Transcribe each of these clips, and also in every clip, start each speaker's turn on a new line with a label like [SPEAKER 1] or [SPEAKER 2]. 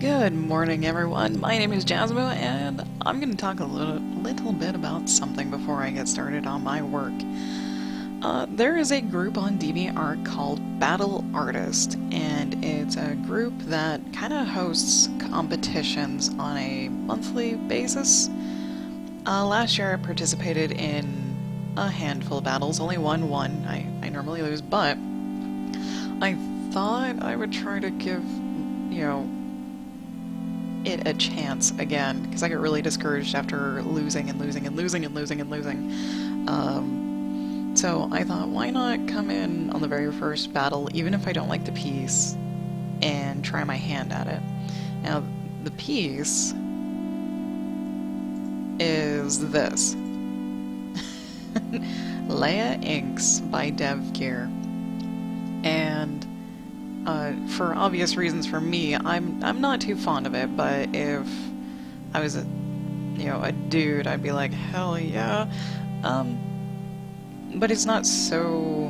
[SPEAKER 1] Good morning, everyone. My name is Jasmine, and I'm going to talk a little bit about something before I get started on my work. There is a group on DeviantArt called Battle Artist, and it's a group that kind of hosts competitions on a monthly basis. Last year I participated in a handful of battles, only won. I normally lose, but I thought I would try to give, it a chance again, because I get really discouraged after losing. So I thought, why not come in on the very first battle, even if I don't like the piece, and try my hand at it. Now, the piece is this. Leia Inks by Vell. And for obvious reasons for me, I'm not too fond of it, but if I was a dude, I'd be like, hell yeah. But it's not so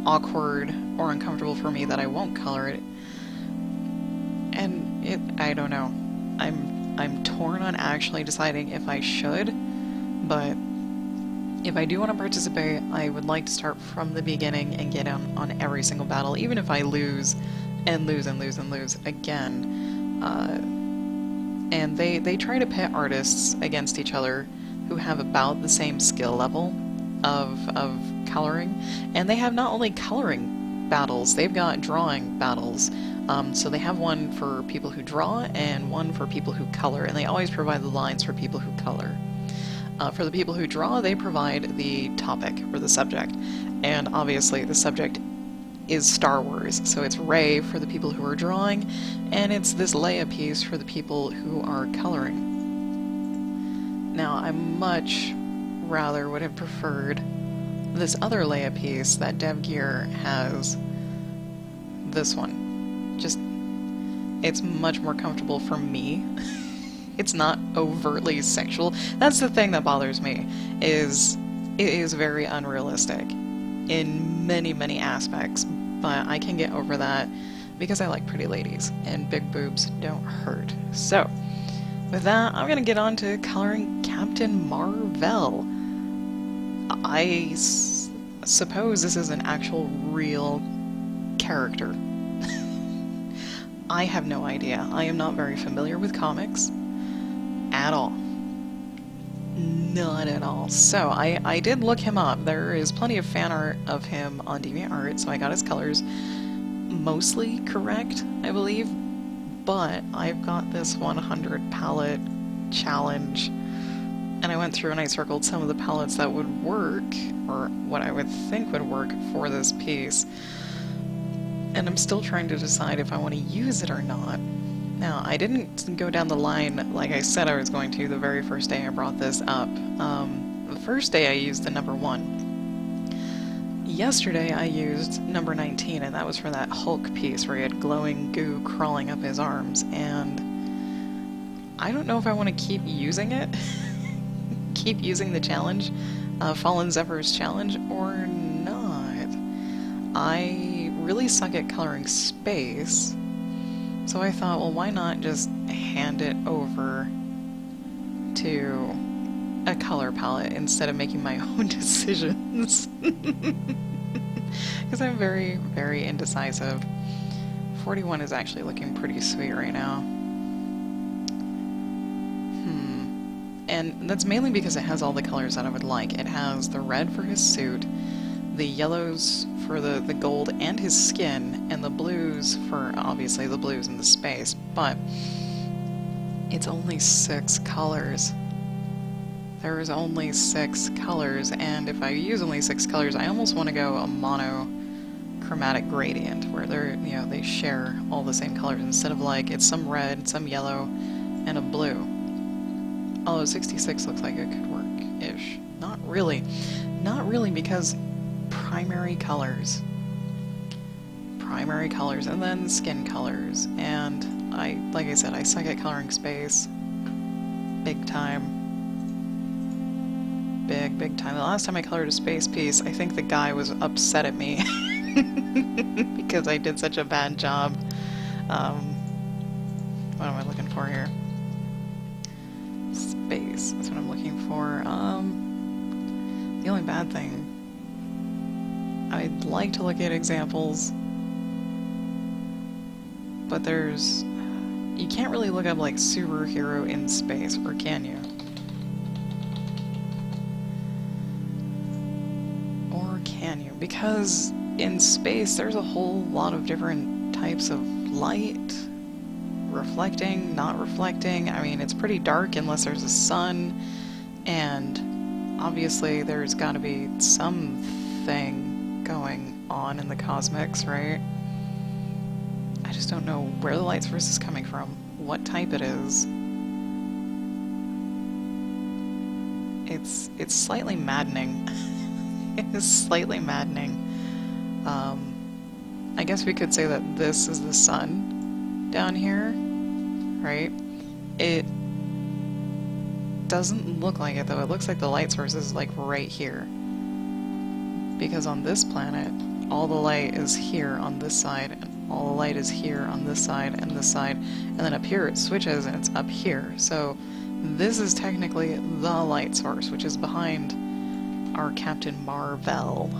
[SPEAKER 1] awkward or uncomfortable for me that I won't color it. And I don't know. I'm torn on actually deciding if I should, but if I do want to participate, I would like to start from the beginning and get on every single battle, even if I lose and lose again. And they try to pit artists against each other who have about the same skill level of coloring. And they have not only coloring battles, they've got drawing battles. So they have one for people who draw and one for people who color, and they always provide the lines for people who color. For the people who draw, they provide the topic or the subject, and obviously the subject is Star Wars, so it's Rey for the people who are drawing, and it's this Leia piece for the people who are coloring. Now, I much rather would have preferred this other Leia piece that Vell has, this one. Just, it's much more comfortable for me. It's not overtly sexual. That's the thing that bothers me, is it is very unrealistic in many aspects, but I can get over that because I like pretty ladies, and big boobs don't hurt. So, with that, I'm gonna get on to coloring Captain Vell. I suppose this is an actual real character. I have no idea. I am not very familiar with comics at all. Not at all. So I did look him up. There is plenty of fan art of him on DeviantArt, so I got his colors mostly correct, I believe. But I've got this 100 palette challenge, and I went through and I circled some of the palettes that would work, or what I would think would work for this piece. And I'm still trying to decide if I want to use it or not. Now, I didn't go down the line like I said I was going to the very first day I brought this up. The first day I used the number 1. Yesterday I used number 19, and that was for that Hulk piece where he had glowing goo crawling up his arms, and I don't know if I want to keep using it, keep using the challenge, Fallen Zephyr's challenge, or not. I really suck at coloring space, so I thought, well, why not just hand it over to a color palette instead of making my own decisions? Because I'm very indecisive. 41 is actually looking pretty sweet right now. And that's mainly because it has all the colors that I would like. It has the red for his suit, the yellows for the gold and his skin, and the blues for, obviously, the blues in the space, but it's only 6 colors. There is only 6 colors, and if I use only 6 colors, I almost want to go a monochromatic gradient, where they share all the same colors, instead of like, it's some red, some yellow, and a blue. Although 66 looks like it could work-ish. Not really. Not really, because primary colors, and then skin colors, and like I said, I suck at coloring space, big time. Big time. The last time I colored a space piece, I think the guy was upset at me because I did such a bad job. What am I looking for here? Space. That's what I'm looking for. The only bad thing, I'd like to look at examples, but you can't really look up like superhero in space, or can you? Or can you? Because in space there's a whole lot of different types of light. Reflecting, not reflecting. I mean, it's pretty dark unless there's a sun, and obviously there's got to be something going on in the cosmics, right? I just don't know where the light source is coming from, what type it is. It's slightly maddening. It is slightly maddening. I guess we could say that this is the sun down here, right? It doesn't look like it though. It looks like the light source is like right here. Because on this planet, all the light is here on this side, and all the light is here on this side and this side, and then up here it switches and it's up here. So this is technically the light source, which is behind our Captain Vell.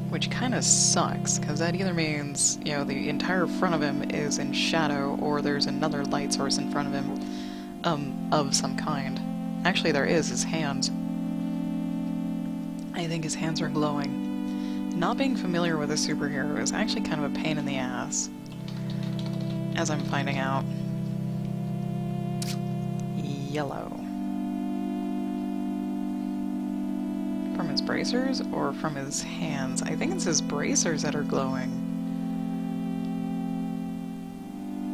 [SPEAKER 1] Which kind of sucks, because that either means, you know, the entire front of him is in shadow, or there's another light source in front of him, of some kind. Actually, there is his hands. I think his hands are glowing. Not being familiar with a superhero is actually kind of a pain in the ass, as I'm finding out. Yellow. From his bracers or from his hands? I think it's his bracers that are glowing.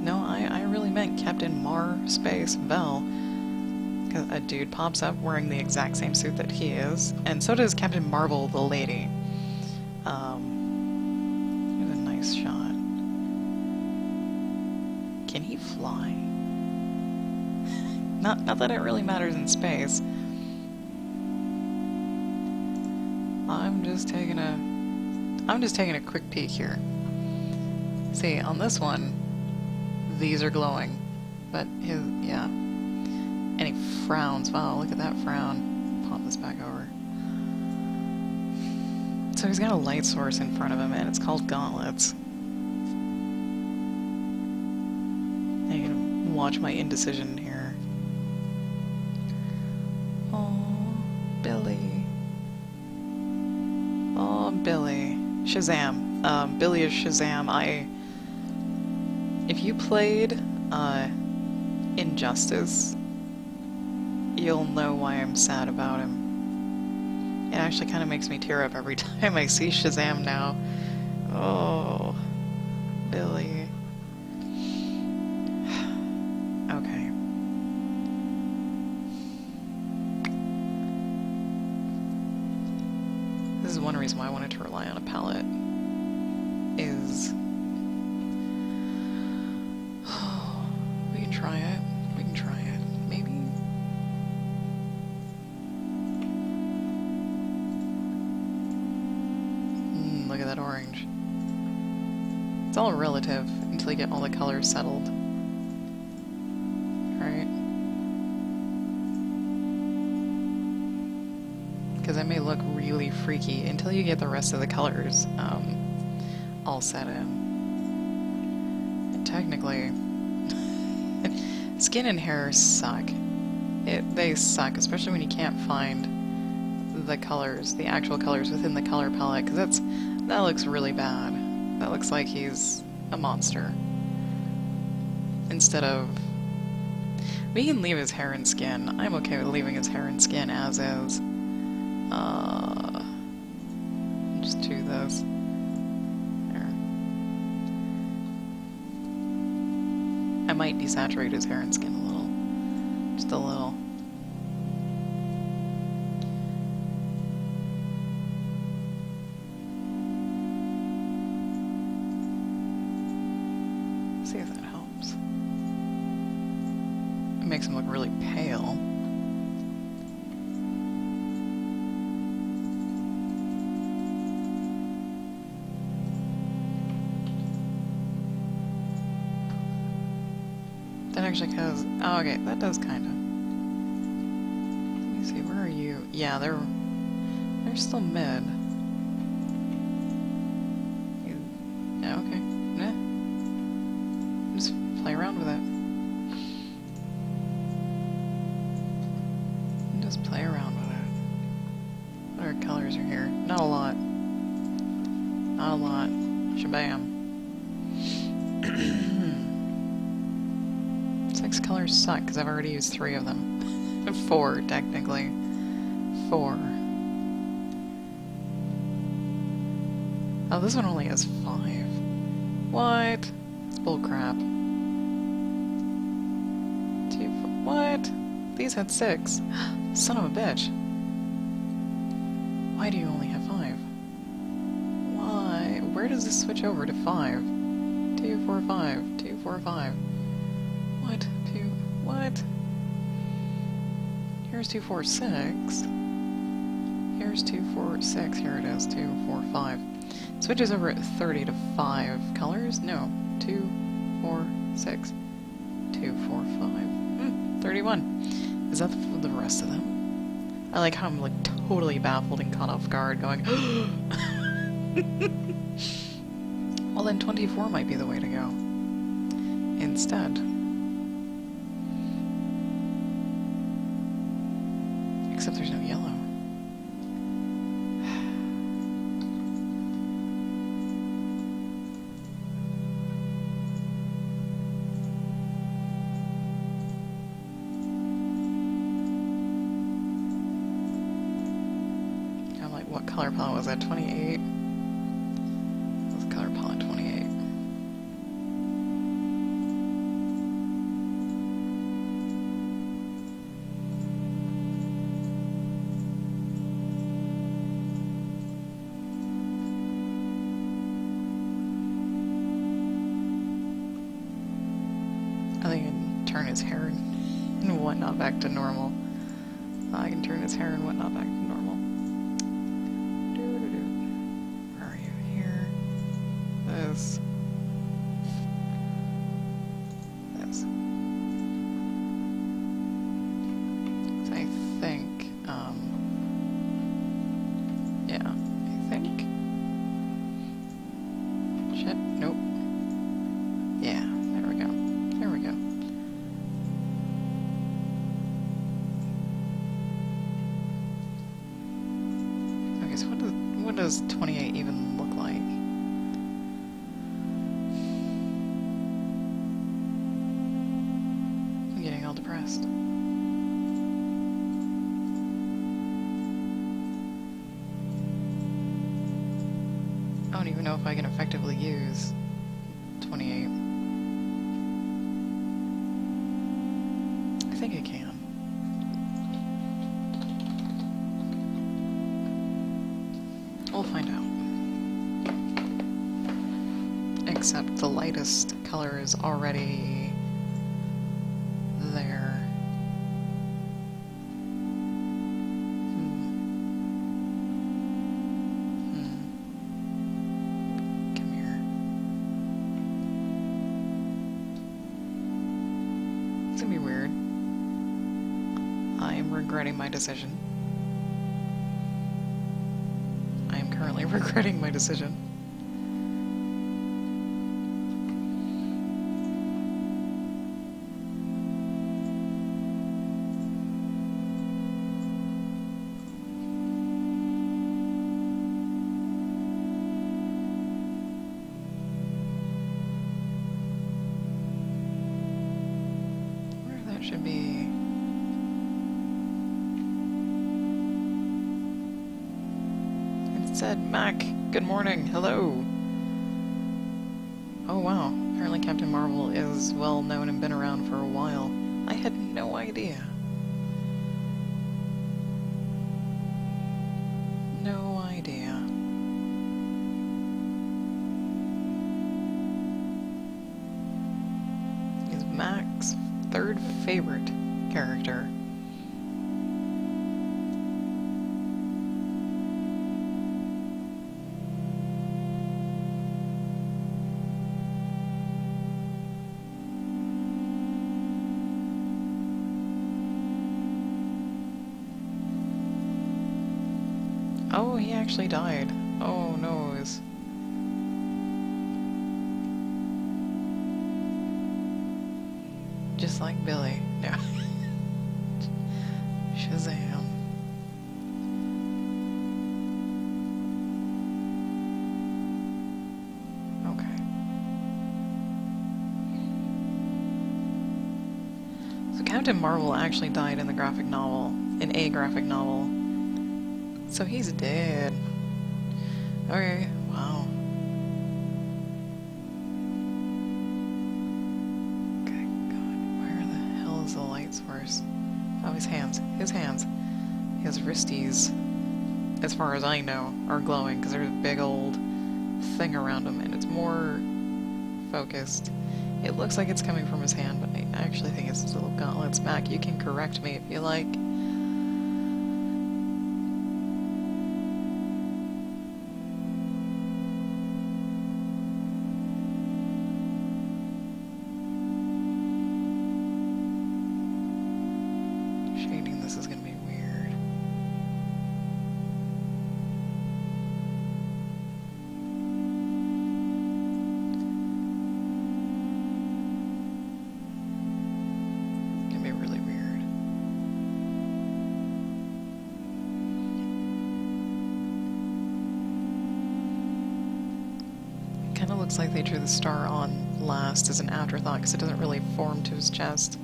[SPEAKER 1] No, I really meant Captain Space Vell. A dude pops up wearing the exact same suit that he is, and so does Captain Marvel, the lady. Here's a nice shot. Can he fly? Not that it really matters in space. I'm just taking a quick peek here. See, on this one, these are glowing, but yeah. And he frowns. Wow, look at that frown. Pop this back over. So he's got a light source in front of him, and it's called gauntlets. And you can watch my indecision here. Oh, Billy. Oh, Billy. Shazam. Billy is Shazam. If you played Injustice, you'll know why I'm sad about him. It actually kind of makes me tear up every time I see Shazam now. Oh, Billy. Okay. This is one reason why I wanted to rely on a palette. We can try it. We can try it. Maybe. Look at that orange. It's all relative until you get all the colors settled. Right? Because it may look really freaky until you get the rest of the colors all set in. And technically, skin and hair suck. They suck, especially when you can't find the colors, the actual colors within the color palette, because that looks really bad. That looks like he's a monster. Instead of... We can leave his hair and skin. I'm okay with leaving his hair and skin as is. Just do this. There. I might desaturate his hair and skin a little. Just a little. See if that helps. It makes him look really pale. That actually has... Oh, okay, that does kind of. Let me see, where are you? Yeah, they're still mid. Yeah, okay. Nah. Just play around with it. Just play around with it. What other colors are here? Not a lot. Not a lot. Shabam. 6 colors suck, because I've already used 3 of them. 4, technically. 4. Oh, this one only has 5. What? It's bullcrap. 2, 4. What? These had 6. Son of a bitch. Why do you only have 5? Why? Where does this switch over to 5? 2, 4, 5. 2, 4, 5. What? 2... What? Here's 2, 4, 6. Here's 2, 4, 6. Here it is. 2, 4, 5. Switches over at 30 to 5 colors? No. 2, 4, 6. 2, 4, 5. 31. Is that the rest of them? I like how I'm like totally baffled and caught off guard going, well then 24 might be the way to go. Instead. Except there's no yellow. What color palette was that? 28? That was color palette 28. I think I can turn his hair and whatnot back to normal. I can turn his hair and whatnot back to normal. This. So I think, yeah, I think. Shit, nope. Yeah, there we go. There we go. Okay, so what does 28 even look like? Getting all depressed. I don't even know if I can effectively use 28. I think I can. We'll find out. Except the lightest color is already there. Come here. It's gonna be weird. I am regretting my decision. I am currently regretting my decision. Should be instead Mac. Good morning. Hello. Oh wow. Apparently Captain Marvel is well known and been around for a while. I had no idea. No idea. He's Mac's 3rd favorite character. Oh, he actually died. Oh, no. Just like Billy. No. Shazam. Okay. So Captain Marvel actually died in the graphic novel. In a graphic novel. So he's dead. Okay. Wow. Good God. Where the hell is the light source? Oh, his hands. His hands. His wristies, as far as I know, are glowing because there's a big old thing around him and it's more focused. It looks like it's coming from his hand, but I actually think it's his little gauntlets. Mac, you can correct me if you like. Shading this is going to be weird. It's going to be really weird. It kind of looks like they drew the star on last as an afterthought because it doesn't really form to his chest.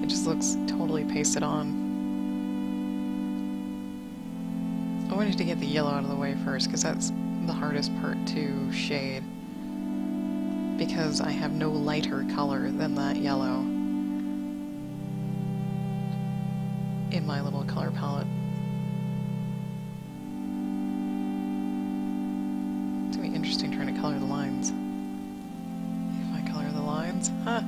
[SPEAKER 1] It just looks totally pasted on. I wanted to get the yellow out of the way first because that's the hardest part to shade. Because I have no lighter color than that yellow in my little color palette. It's going to be interesting trying to color the lines. If I color the lines, huh?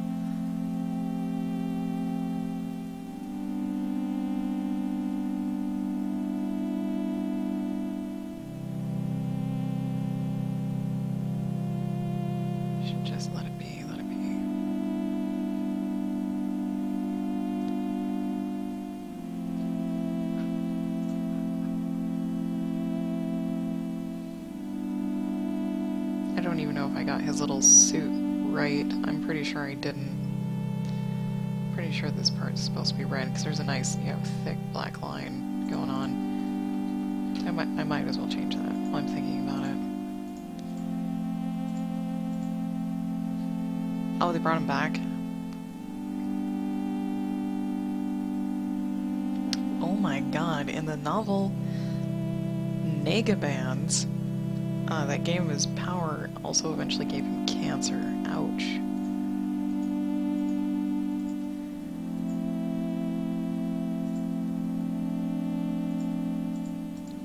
[SPEAKER 1] Just let it be, let it be. I don't even know if I got his little suit right. I'm pretty sure I didn't. Pretty sure this part's supposed to be red because there's a nice, thick black line going on. I might as well change that while I'm thinking about it. Oh, they brought him back? Oh my god, in the novel Negabands, that gave him his power, also eventually gave him cancer. Ouch.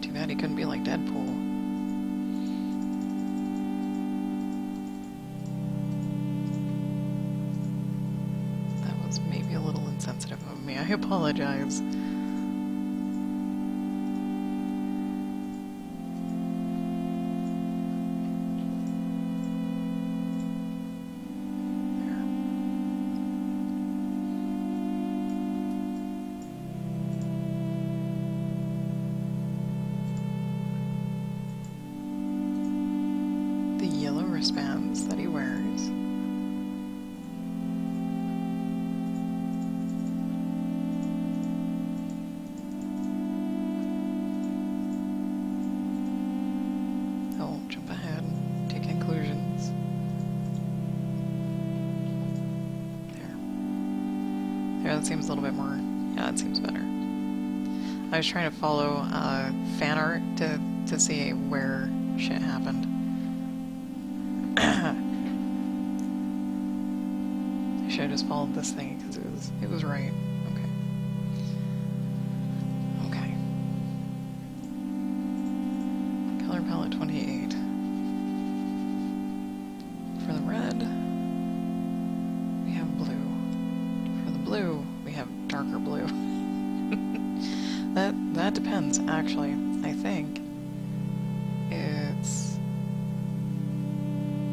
[SPEAKER 1] Too bad he couldn't be like Deadpool. Maybe a little insensitive of me. I apologize. The yellow wristbands that he wears. Jump ahead to conclusions. There, that seems a little bit more, yeah, it seems better. I was trying to follow fan art to see where shit happened. I should have just followed this thing because it was right. Okay. Color palette 28. For the red, we have blue. For the blue, we have darker blue. That depends, actually. I think it's...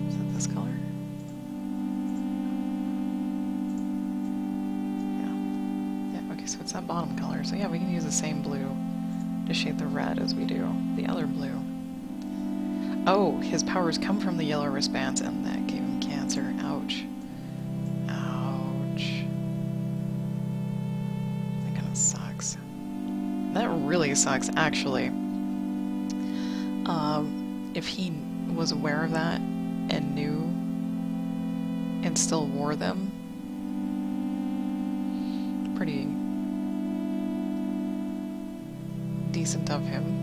[SPEAKER 1] Is it this color? Yeah. Yeah, okay, so it's that bottom color. So yeah, we can use the same blue to shade the red as we do the other blue. Oh, his powers come from the yellow wristbands, and that gave him cancer. Ouch. Ouch. That kind of sucks. That really sucks, actually. If he was aware of that and knew and still wore them, pretty decent of him.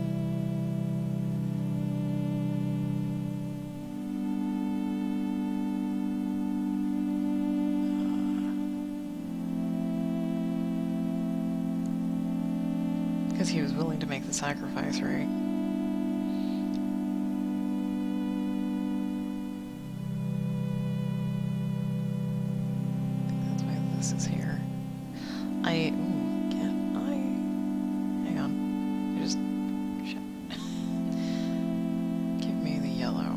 [SPEAKER 1] Because he was willing to make the sacrifice, right? That's why this is here. Can't I? Hang on. I just... Shit. Give me the yellow.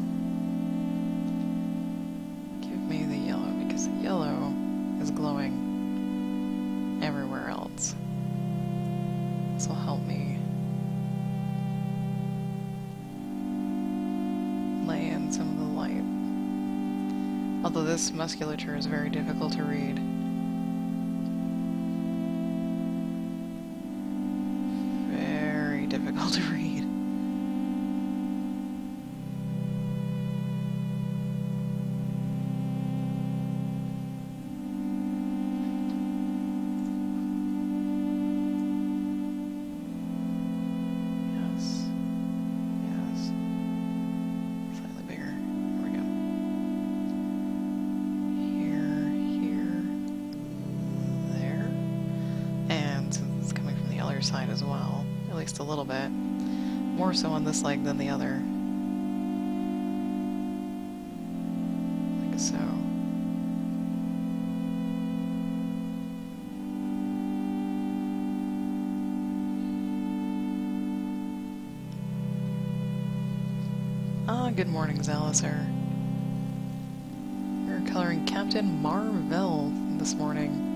[SPEAKER 1] Give me the yellow, because the yellow is glowing everywhere else. This will help me lay in some of the light. Although this musculature is very difficult to read. Very difficult to read. Side as well, at least a little bit. More so on this leg than the other. Like so. Good morning, Zalisar. You're coloring Captain Vell this morning.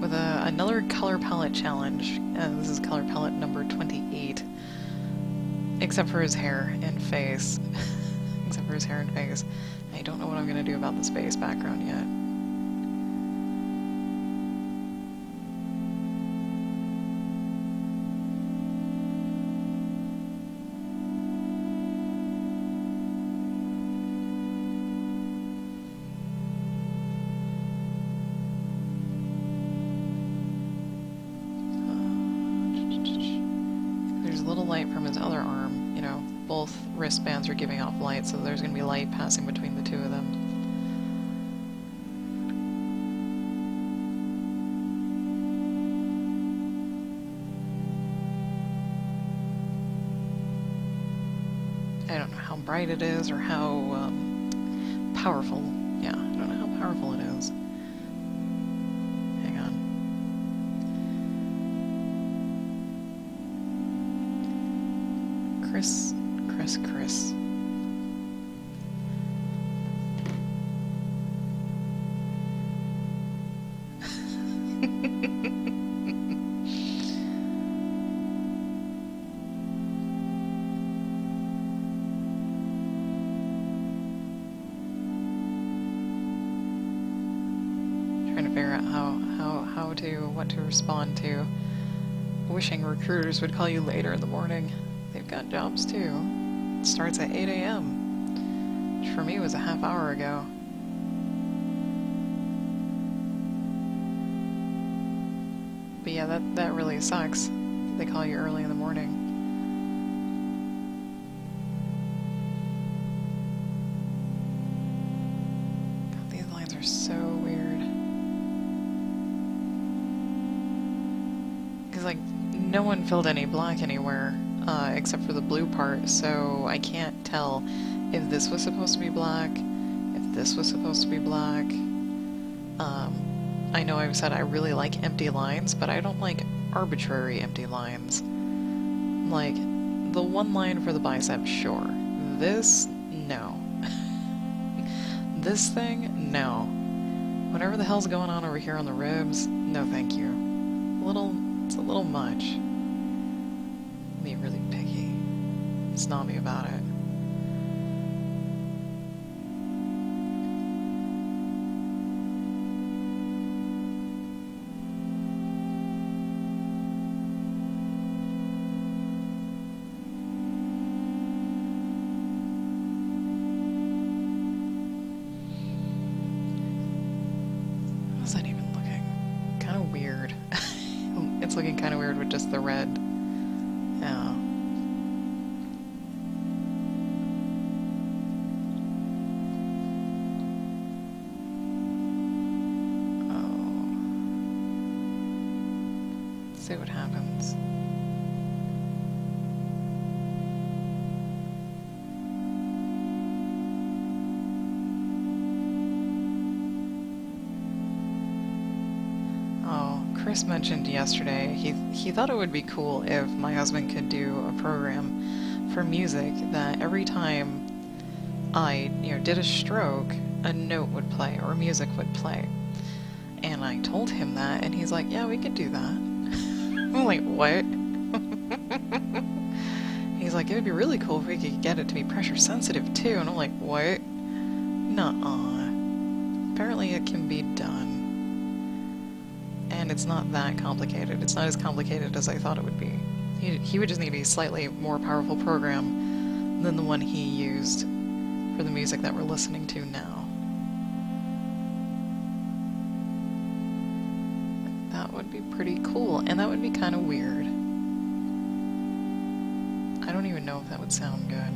[SPEAKER 1] With another color palette challenge. This is color palette number 28. Except for his hair and face. Except for his hair and face. I don't know what I'm going to do about the space background yet. Light from his other arm, you know, both wristbands are giving off light, so there's going to be light passing between the two of them. I don't know how bright it is or how powerful. Yeah, I don't know how powerful it is. Hang on. Chris. Trying to figure out what to respond to. Wishing recruiters would call you later in the morning. They've got jobs too. It starts at 8 a.m., which for me was a half hour ago. But yeah, that really sucks. They call you early in the morning. God, these lines are so weird. Because, like, no one filled any black anywhere. Except for the blue part, so I can't tell if this was supposed to be black, if this was supposed to be black. I know I've said I really like empty lines, but I don't like arbitrary empty lines. Like, the one line for the bicep, sure. This, no. This thing, no. Whatever the hell's going on over here on the ribs, no thank you. It's a little much. Be really picky. Snobby about it. How's that even looking? Kind of weird. It's looking kind of weird with just the red. Yeah. Oh. Let's see what happens. Chris mentioned yesterday he thought it would be cool if my husband could do a program for music that every time I did a stroke, a note would play or music would play. And I told him that, and he's like, yeah, we could do that. I'm like, what? He's like, it would be really cool if we could get it to be pressure sensitive too. And I'm like, what? Nuh-uh. Apparently it can be done. And it's not that complicated. It's not as complicated as I thought it would be. He would just need a slightly more powerful program than the one he used for the music that we're listening to now. That would be pretty cool, and that would be kind of weird. I don't even know if that would sound good.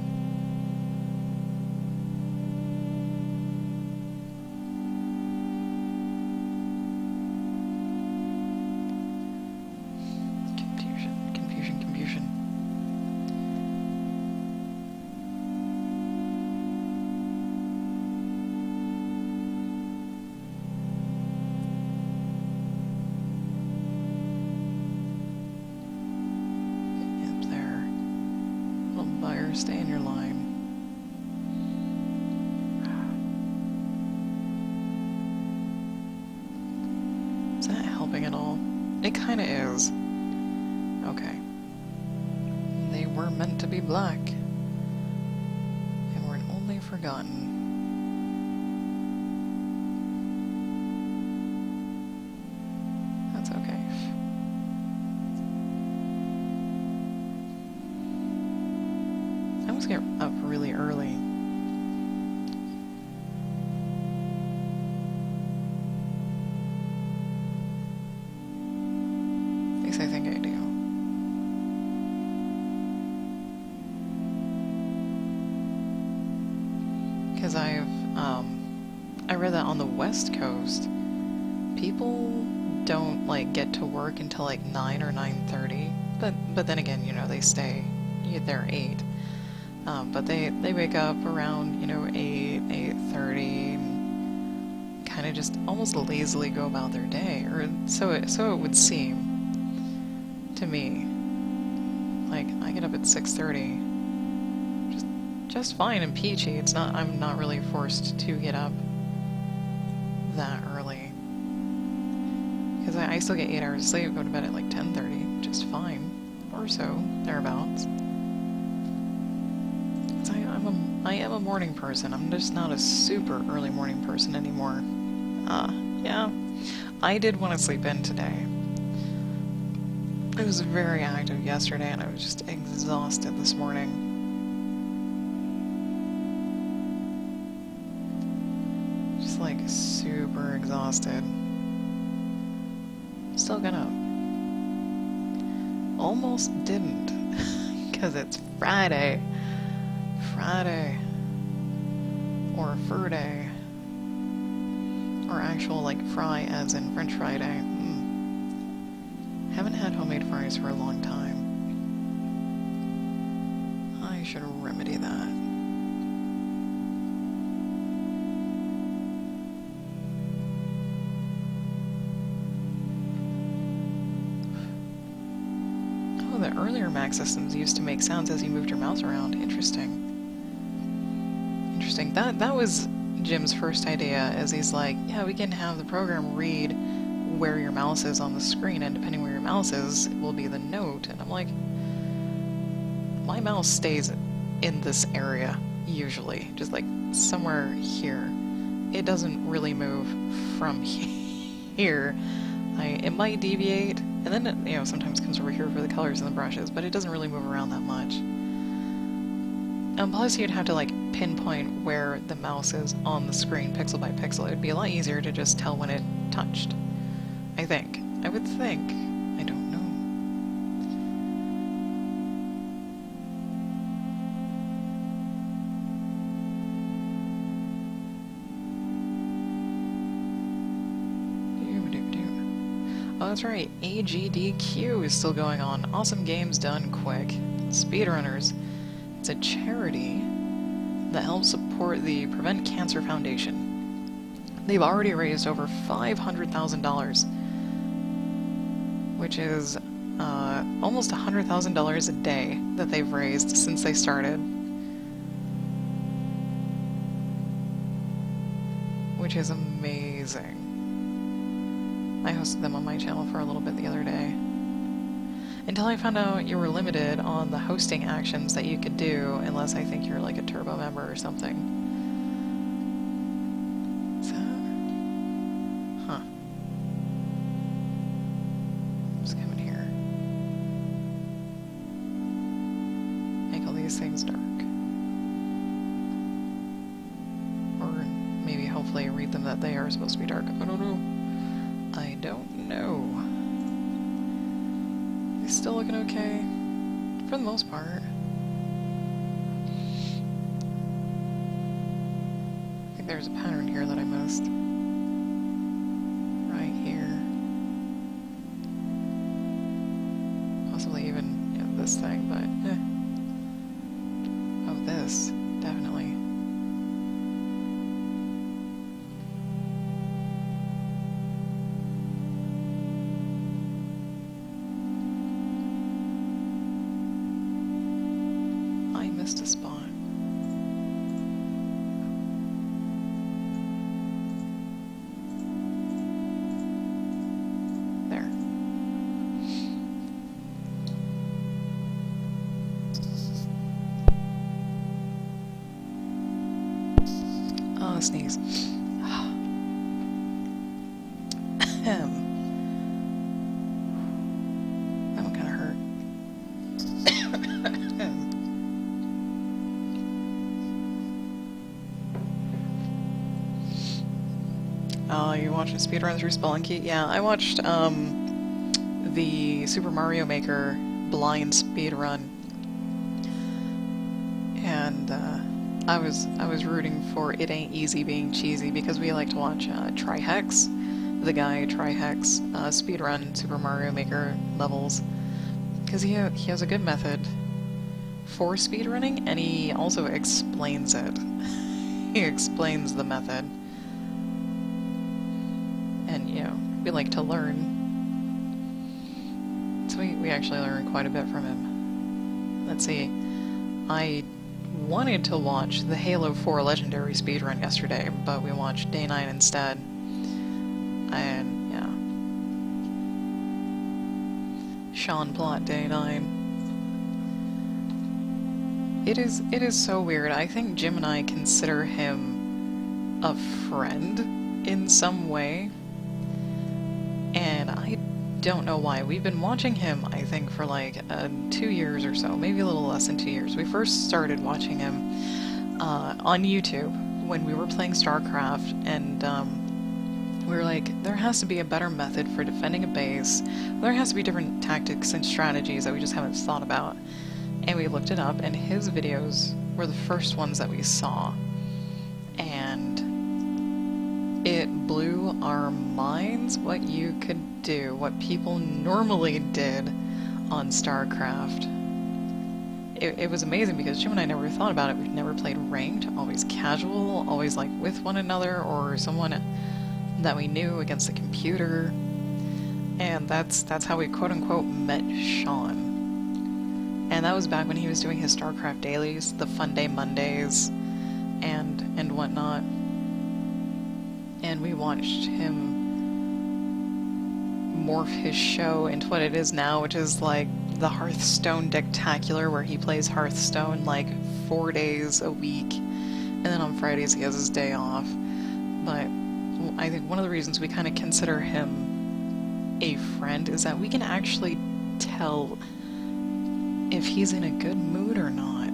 [SPEAKER 1] Stay in your line. Is that helping at all? It kind of is. Okay. They were meant to be black. And were only forgotten. That's okay. I always get up really early. At least I think I do. Because I read that on the West Coast, people don't get to work until 9 or 9:30. But then again, they stay. They're 8. But they wake up around 8:30, and kind of just almost lazily go about their day, or so it would seem to me. I get up at 6:30, just fine and peachy. I'm not really forced to get up that early, because I still get 8 hours of sleep. Go to bed at 10:30, just fine, or so thereabouts. I am a morning person. I'm just not a super early morning person anymore. Yeah. I did want to sleep in today. I was very active yesterday, and I was just exhausted this morning. Just super exhausted. Still gonna. Almost didn't. Because it's Friday. Or Friday, or actual fry as in French Friday. Haven't had homemade fries for a long time. I should remedy that. Oh, the earlier Mac systems used to make sounds as you moved your mouse around. Interesting. That was Jim's first idea is he's like, yeah, we can have the program read where your mouse is on the screen, and depending where your mouse is, it will be the note. And I'm like, my mouse stays in this area, usually. Just like somewhere here. It doesn't really move from here. It might deviate, and then it, you know, sometimes comes over here for the colors and the brushes, but it doesn't really move around that much. And plus you'd have to like pinpoint where the mouse is on the screen pixel by pixel. It would be a lot easier to just tell when it touched. I think. I would think. I don't know. Oh, that's right. AGDQ is still going on. Awesome games done quick. Speedrunners. It's a charity that helps support the Prevent Cancer Foundation. They've already raised over $500,000, which is almost $100,000 a day that they've raised since they started. Which is amazing. I hosted them on my channel for a little bit the other day. Until I found out you were limited on the hosting actions that you could do, unless I think you're like a turbo member or something. Is that... Huh. Just come in here. Make all these things dark. Or maybe hopefully read them that they are supposed to be dark. I don't know. I don't know. It's still looking okay, for the most part. I think there's a pattern here that I missed. Right here. Possibly even, yeah, this thing, but oh, this, definitely. A spot. There. Oh, sneeze. That one kind of hurt. Oh, you watching speedrun through Spelunky? Yeah, I watched the Super Mario Maker blind speedrun, and I was rooting for It Ain't Easy being cheesy, because we like to watch Trihex, the guy Trihex speedrun Super Mario Maker levels, because he has a good method for speedrunning, and he also explains it. He explains the method. And, you know, we like to learn. So we actually learned quite a bit from him. Let's see. I wanted to watch the Halo 4 Legendary speedrun yesterday, but we watched Day 9 instead. And, yeah. Sean Plot Day 9. It is so weird. I think Jim and I consider him a friend in some way. And I don't know why. We've been watching him, I think, for like 2 years or so, maybe a little less than 2 years. We first started watching him on YouTube when we were playing StarCraft, and we were like, there has to be a better method for defending a base. There has to be different tactics and strategies that we just haven't thought about. And we looked it up, and his videos were the first ones that we saw. And it blew our minds what you could do, what people normally did on StarCraft. It was amazing, because Jim and I never thought about it. We've never played ranked, always casual, always like with one another or someone that we knew against the computer. And that's how we quote-unquote met Sean. And that was back when he was doing his StarCraft dailies, the Fun Day Mondays, and whatnot. and we watched him morph his show into what it is now, which is like the Hearthstone Dectacular, where he plays Hearthstone like 4 days a week, and then on Fridays he has his day off. But I think one of the reasons we kind of consider him a friend is that we can actually tell if he's in a good mood or not.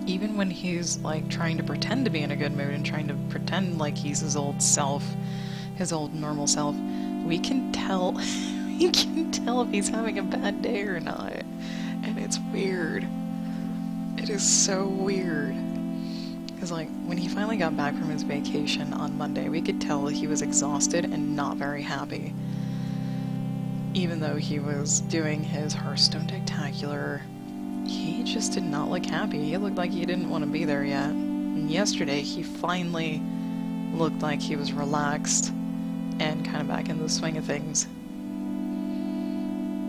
[SPEAKER 1] Even when he's like trying to pretend to be in a good mood and trying to pretend like he's his old self, his old normal self, we can tell we can tell if he's having a bad day or not. And it's weird. It is so weird. Because like when he finally got back from his vacation on Monday, we could tell he was exhausted and not very happy. Even though he was doing his Hearthstone Dectacular, he just did not look happy. He looked like he didn't want to be there yet. And yesterday he finally looked like he was relaxed and kind of back in the swing of things.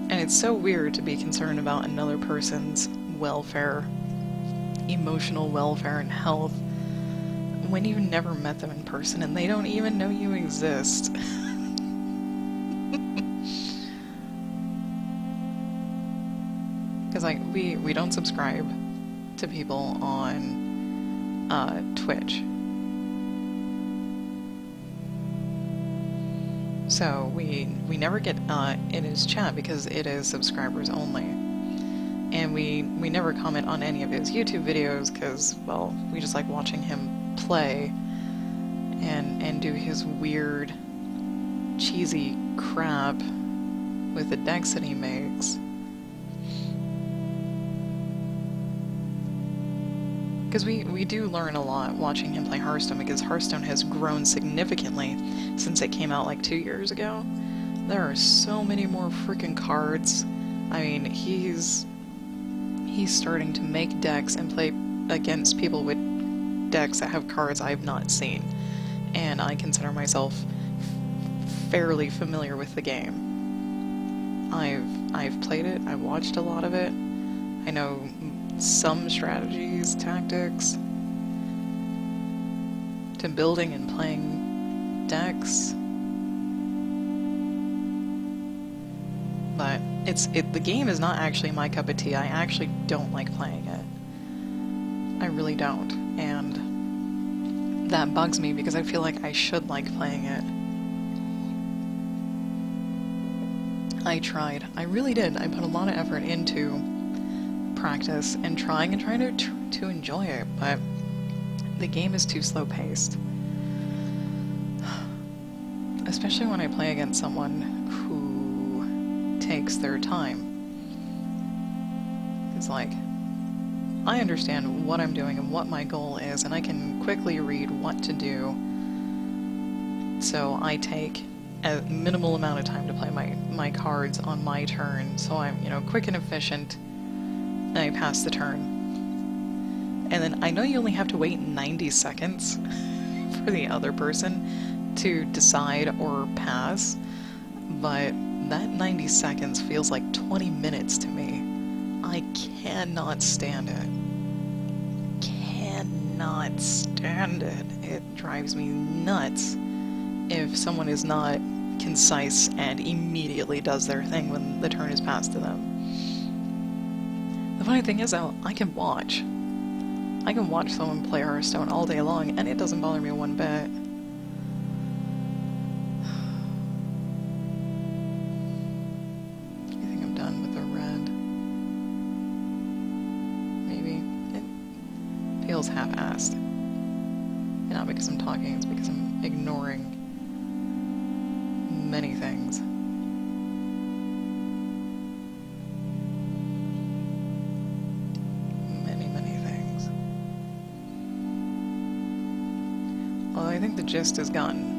[SPEAKER 1] And it's so weird to be concerned about another person's welfare, emotional welfare and health, when you never met them in person and they don't even know you exist. Because like we don't subscribe to people on Twitch, so we never get in his chat because it is subscribers only, and we never comment on any of his YouTube videos because, well, we just like watching him play and do his weird cheesy crap with the decks that he makes. Because we do learn a lot watching him play Hearthstone, because Hearthstone has grown significantly since it came out like 2 years ago. There are so many more freaking cards. I mean, he's starting to make decks and play against people with decks that have cards I've not seen. And I consider myself fairly familiar with the game. I've played it, I've watched a lot of it. I know some strategies, tactics, to building and playing decks. But the game is not actually my cup of tea. I actually don't like playing it. I really don't. And that bugs me because I feel like I should like playing it. I tried. I really did. I put a lot of effort into practice and trying to enjoy it, but the game is too slow paced. Especially when I play against someone who takes their time. It's like, I understand what I'm doing and what my goal is, and I can quickly read what to do, so I take a minimal amount of time to play my cards on my turn, so I'm, quick and efficient, and I pass the turn. And then I know you only have to wait 90 seconds for the other person to decide or pass, but that 90 seconds feels like 20 minutes to me. I cannot stand it. Cannot stand it. It drives me nuts if someone is not concise and immediately does their thing when the turn is passed to them. The funny thing is, though, I can watch. I can watch someone play Hearthstone all day long, and it doesn't bother me one bit. I think I'm done with the red. Maybe. It feels half-assed. And not because I'm talking, it's because I'm ignoring many things. I think the gist is gone.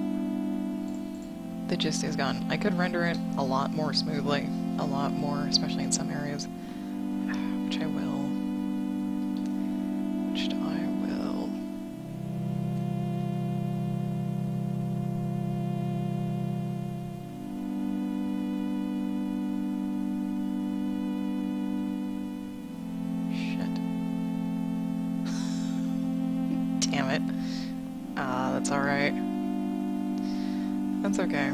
[SPEAKER 1] The gist is gone. I could render it a lot more smoothly, a lot more, especially in some areas, which I will. Shit. Damn it. that's alright. That's okay.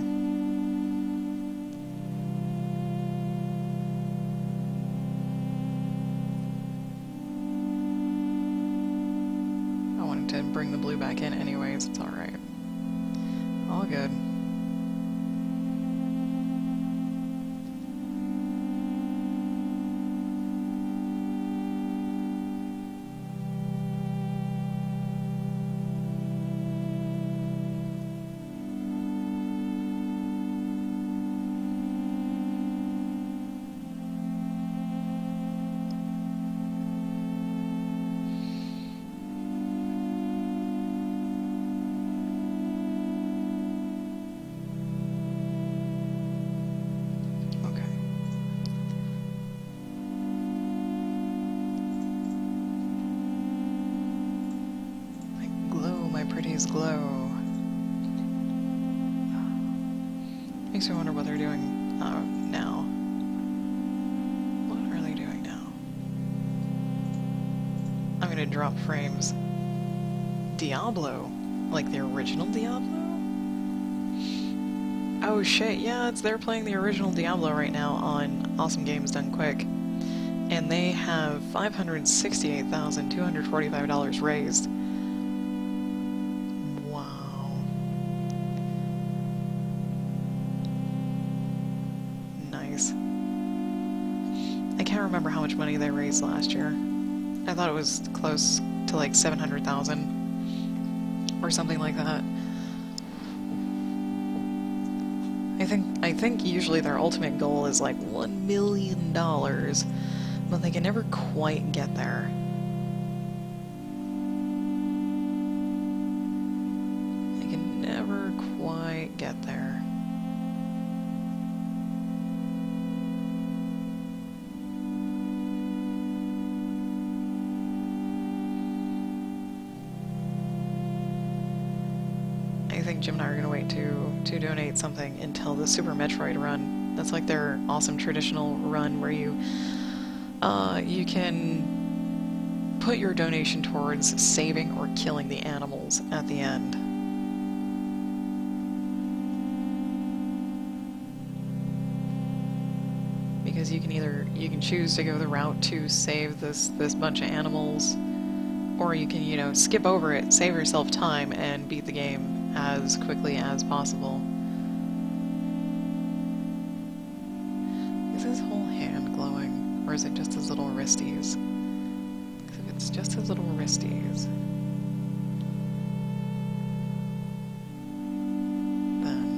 [SPEAKER 1] I wanted to bring the blue back in anyways, it's alright. All good. Glow. Makes me wonder what they're doing now. What are they doing now? I'm gonna drop frames. Diablo? Like the original Diablo? Oh shit, yeah, they're playing the original Diablo right now on Awesome Games Done Quick. And they have $568,245 raised. I can't remember how much money they raised last year. I thought it was close to like 700,000 or something like that. I think usually their ultimate goal is like $1 million, but they can never quite get there. They can never quite get there. I think Jim and I are going to wait to donate something until the Super Metroid run. That's like their awesome traditional run where you can put your donation towards saving or killing the animals at the end. Because you can choose to go the route to save this bunch of animals, or you can, you know, skip over it, save yourself time, and beat the game as quickly as possible. Is his whole hand glowing, or is it just his little wristies? Because if it's just his little wristies, then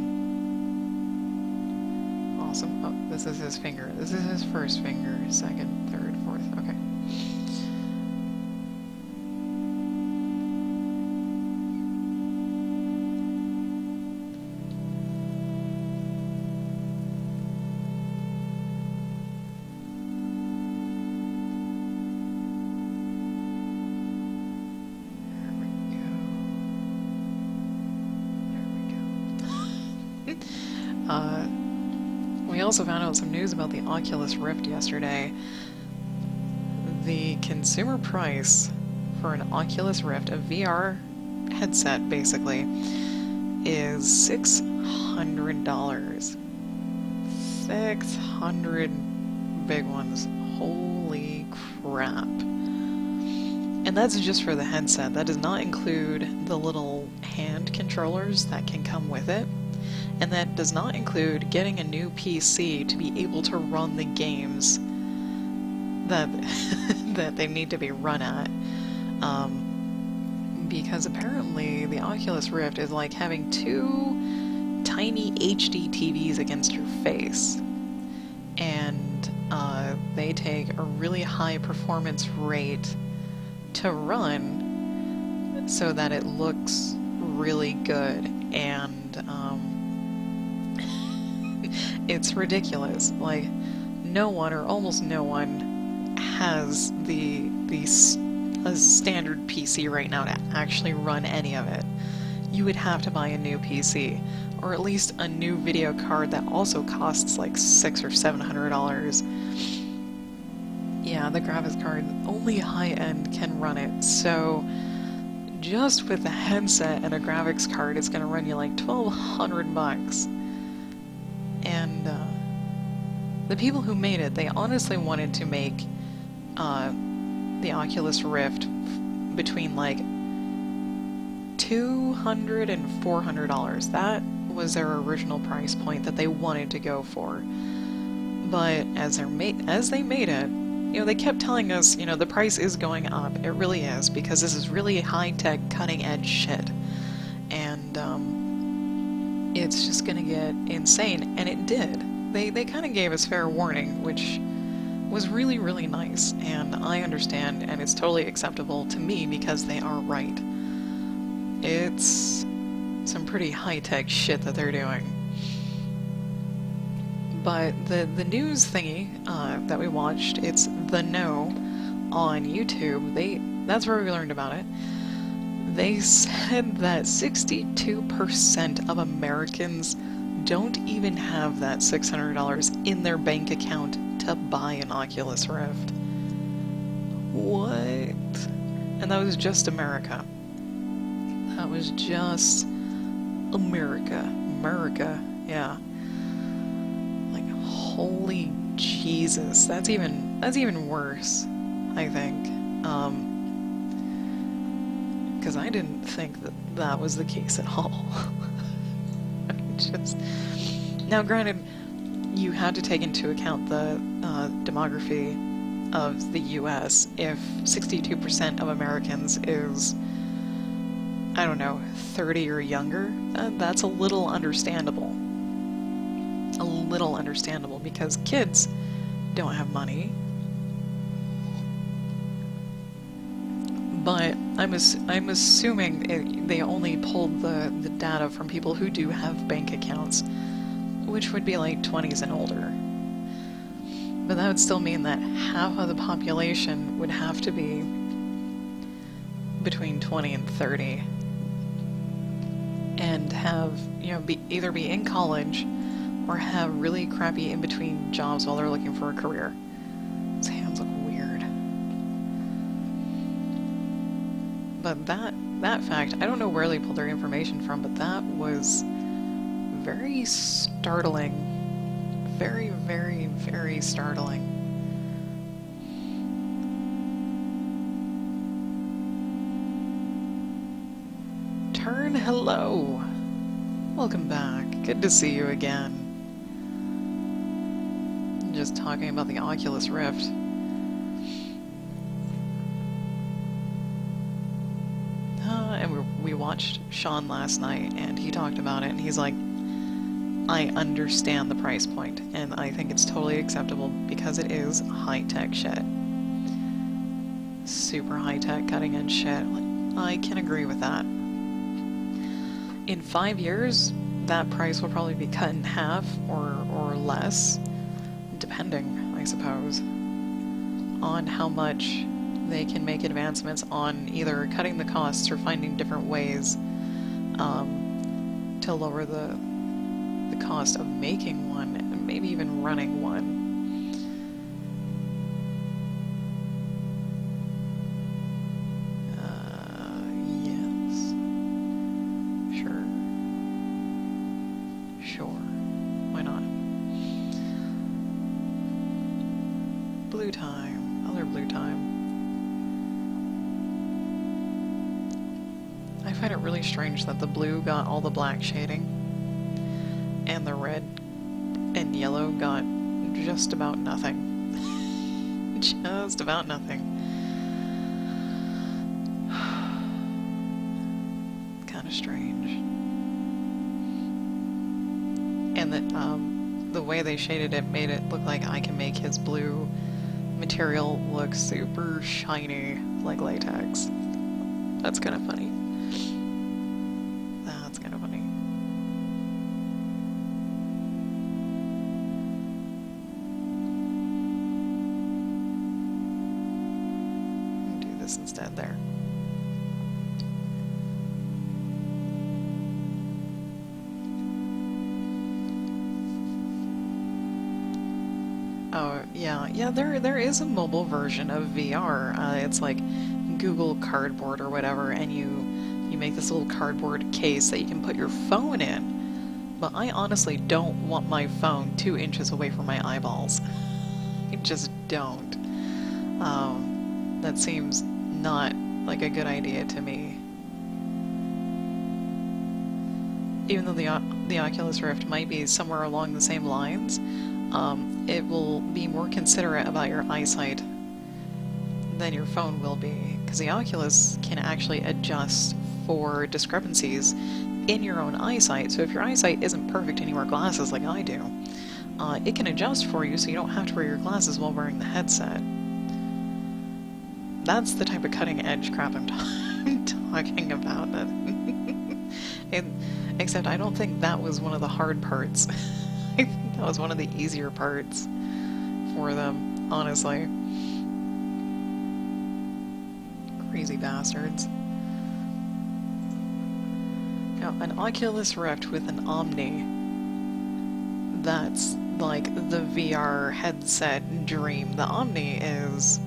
[SPEAKER 1] awesome. Oh, this is his finger. This is his first finger, second, third, fourth. Okay. We also found out some news about the Oculus Rift yesterday. The consumer price for an Oculus Rift, a VR headset basically, is $600. 600 big ones. Holy crap. And that's just for the headset. That does not include the little hand controllers that can come with it. And that does not include getting a new PC to be able to run the games that that they need to be run at. Because apparently the Oculus Rift is like having two tiny HD TVs against your face. And they take a really high performance rate to run so that it looks really good. And it's ridiculous. Like, no one, or almost no one, has a standard PC right now to actually run any of it. You would have to buy a new PC, or at least a new video card that also costs like $600 or $700. Yeah, the graphics card, only high-end can run it, so just with a headset and a graphics card, it's gonna run you like $1,200. And the people who made it, they honestly wanted to make the Oculus Rift between like $200 and $400. That was their original price point that they wanted to go for. But as they made it, they kept telling us, the price is going up. It really is, because this is really high-tech, cutting-edge shit. And it's just gonna get insane. And it did. They kind of gave us fair warning, which was really, really nice. And I understand, and it's totally acceptable to me because they are right. It's some pretty high-tech shit that they're doing. But the news thingy that we watched, it's The Know on YouTube. That's where we learned about it. They said that 62% of Americans don't even have that $600 in their bank account to buy an Oculus Rift. What? And that was just America. That was just America. America, yeah. Like, holy Jesus. That's even worse, I think. Because I didn't think that was the case at all. Now, granted, you had to take into account the demography of the U.S. If 62% of Americans is, I don't know, 30 or younger, that's a little understandable. A little understandable, because kids don't have money. But I'm assuming they only pulled the data from people who do have bank accounts, which would be like 20s and older. But that would still mean that half of the population would have to be between 20 and 30 and have, either be in college or have really crappy in-between jobs while they're looking for a career. His hands look weird. But that fact, I don't know where they pulled their information from, but that was very startling. Very, very, very startling. Turn, hello! Welcome back. Good to see you again. Just talking about the Oculus Rift. And we watched Sean last night, and he talked about it, and he's like, I understand the price point, and I think it's totally acceptable because it is high-tech shit. Super high-tech, cutting-edge shit. I can agree with that. In 5 years, that price will probably be cut in half or less, depending, I suppose, on how much they can make advancements on either cutting the costs or finding different ways to lower the cost of making one, and maybe even running one. Yes. Sure. Sure. Why not? Blue time. Other blue time. I find it really strange that the blue got all the black shading, and the red and yellow got just about nothing. Just about nothing. Kind of strange. And that the way they shaded it made it look like I can make his blue material look super shiny, like latex. That's kind of funny. That's kind of funny. Do this instead there. Oh, yeah, there is a mobile version of VR. It's like Google Cardboard or whatever, and you make this little cardboard case that you can put your phone in, but I honestly don't want my phone 2 inches away from my eyeballs. I just don't. That seems not like a good idea to me. Even though the Oculus Rift might be somewhere along the same lines, it will be more considerate about your eyesight than your phone will be, because the Oculus can actually adjust for discrepancies in your own eyesight. So if your eyesight isn't perfect and you wear glasses like I do, it can adjust for you so you don't have to wear your glasses while wearing the headset. That's the type of cutting edge crap I'm talking about. Except I don't think that was one of the hard parts. I think that was one of the easier parts for them, honestly. Crazy bastards. Now, an Oculus Rift with an Omni, that's like the VR headset dream. The Omni is...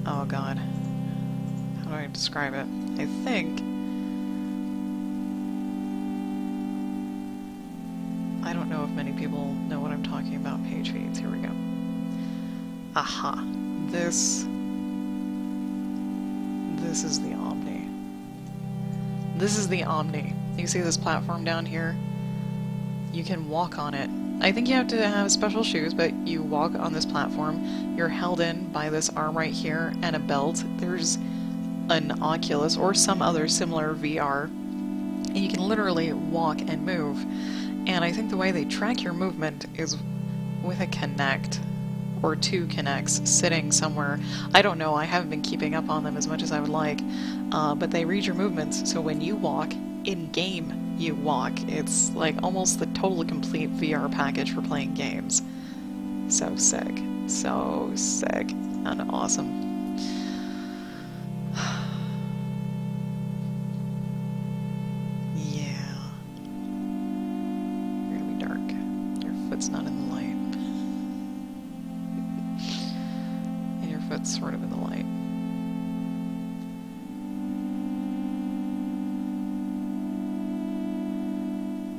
[SPEAKER 1] oh god. How do I describe it? I think... I don't know if many people know what I'm talking about. Page feeds. Here we go. Aha. This is the Omni. This is the Omni. You see this platform down here? You can walk on it. I think you have to have special shoes, but you walk on this platform. You're held in by this arm right here and a belt. There's an Oculus or some other similar VR, and you can literally walk and move. And I think the way they track your movement is with a Kinect or 2 Kinects sitting somewhere. I don't know, I haven't been keeping up on them as much as I would like, but they read your movements, so when you walk, in-game you walk. It's like almost the total complete VR package for playing games. So sick. So sick. And awesome. Yeah. You're gonna be dark. Your foot's not in the light. And your foot's sort of in the light.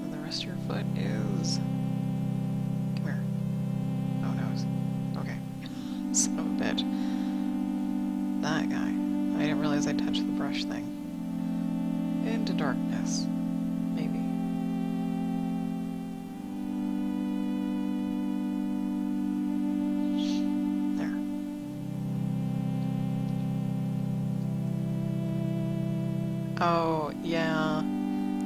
[SPEAKER 1] And the rest of your foot is... come here. Oh no. Okay. Son of a bitch. That guy. I didn't realize I touched the brush thing. Into darkness. Maybe. There. Oh, yeah.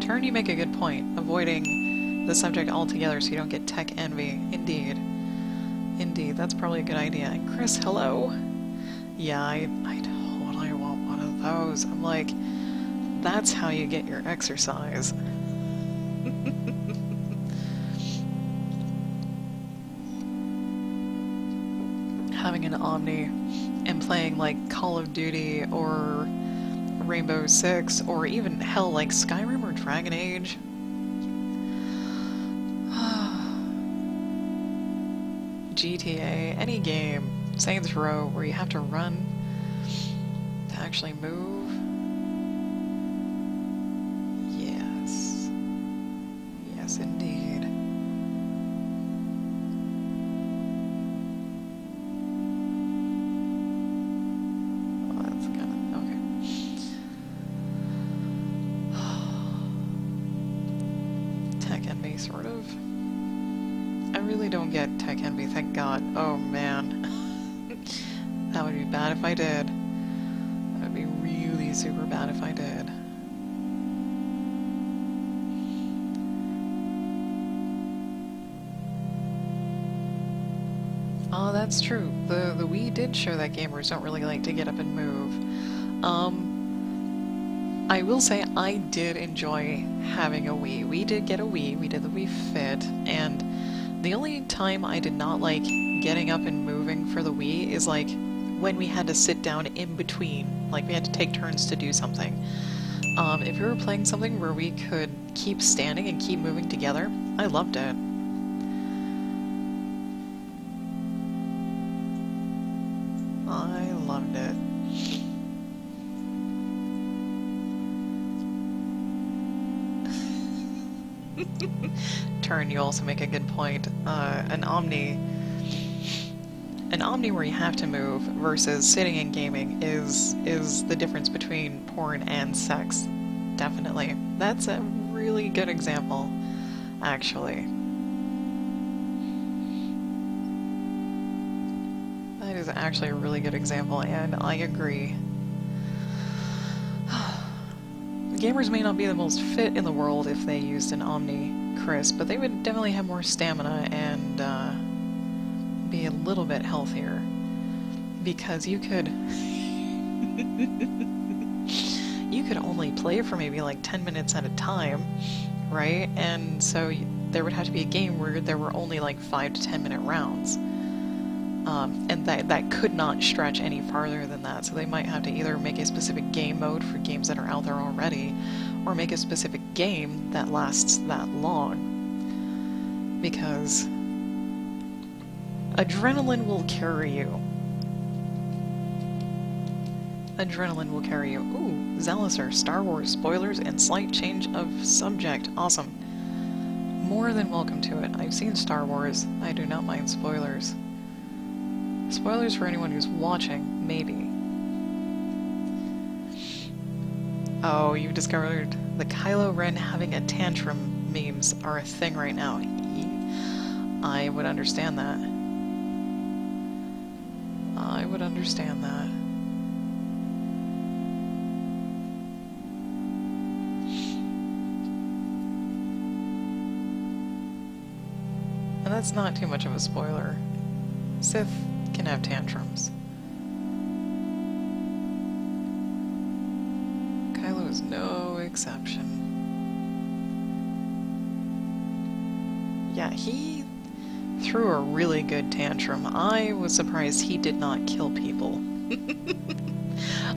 [SPEAKER 1] Turn, you make a good point. Avoiding the subject altogether so you don't get tech envy. Indeed. Indeed, that's probably a good idea. And Chris, hello? Yeah, I totally want one of those. I'm like, that's how you get your exercise. Having an Omni and playing like Call of Duty or Rainbow Six or even hell like Skyrim or Dragon Age. GTA, any game, Saints Row, where you have to run to actually move. Yes. Yes, indeed. Well, that's kind of... okay. Tech envy, sort of. I really don't get tech envy, thank God. Oh man. That would be bad if I did. That would be really super bad if I did. Oh, that's true. The Wii did show that gamers don't really like to get up and move. I will say I did enjoy having a Wii. We did get a Wii, we did the Wii Fit, and the only time I did not like getting up and moving for the Wii is like when we had to sit down in between, like we had to take turns to do something. If we were playing something where we could keep standing and keep moving together, I loved it. I loved it. Turn, you also make a good point. An Omni where you have to move versus sitting and gaming is the difference between porn and sex. Definitely. That's a really good example, actually. That is actually a really good example, and I agree. Gamers may not be the most fit in the world if they used an Omni Crisp, but they would definitely have more stamina and be a little bit healthier. Because you could you could only play for maybe like 10 minutes at a time, right? And so there would have to be a game where there were only like 5 to 10 minute rounds. And that could not stretch any farther than that. So they might have to either make a specific game mode for games that are out there already, or make a specific game that lasts that long. Because adrenaline will carry you. Adrenaline will carry you. Ooh, Zealouser, Star Wars spoilers and slight change of subject. Awesome. More than welcome to it. I've seen Star Wars. I do not mind spoilers. Spoilers for anyone who's watching, maybe. Oh, you've discovered the Kylo Ren having a tantrum memes are a thing right now. I would understand that. I would understand that. And that's not too much of a spoiler. Sith can have tantrums. Kylo is no exception. Yeah, he threw a really good tantrum. I was surprised he did not kill people.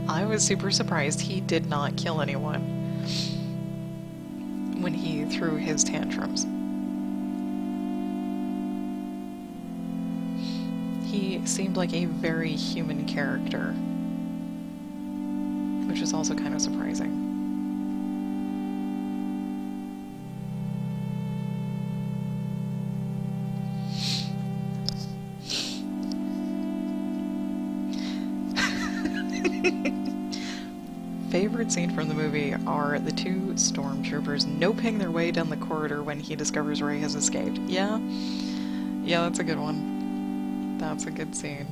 [SPEAKER 1] I was super surprised he did not kill anyone when he threw his tantrums. He seemed like a very human character, which is also kind of surprising. Favorite scene from the movie are the two stormtroopers noping their way down the corridor when he discovers Rey has escaped. Yeah, that's a good one. That's a good scene.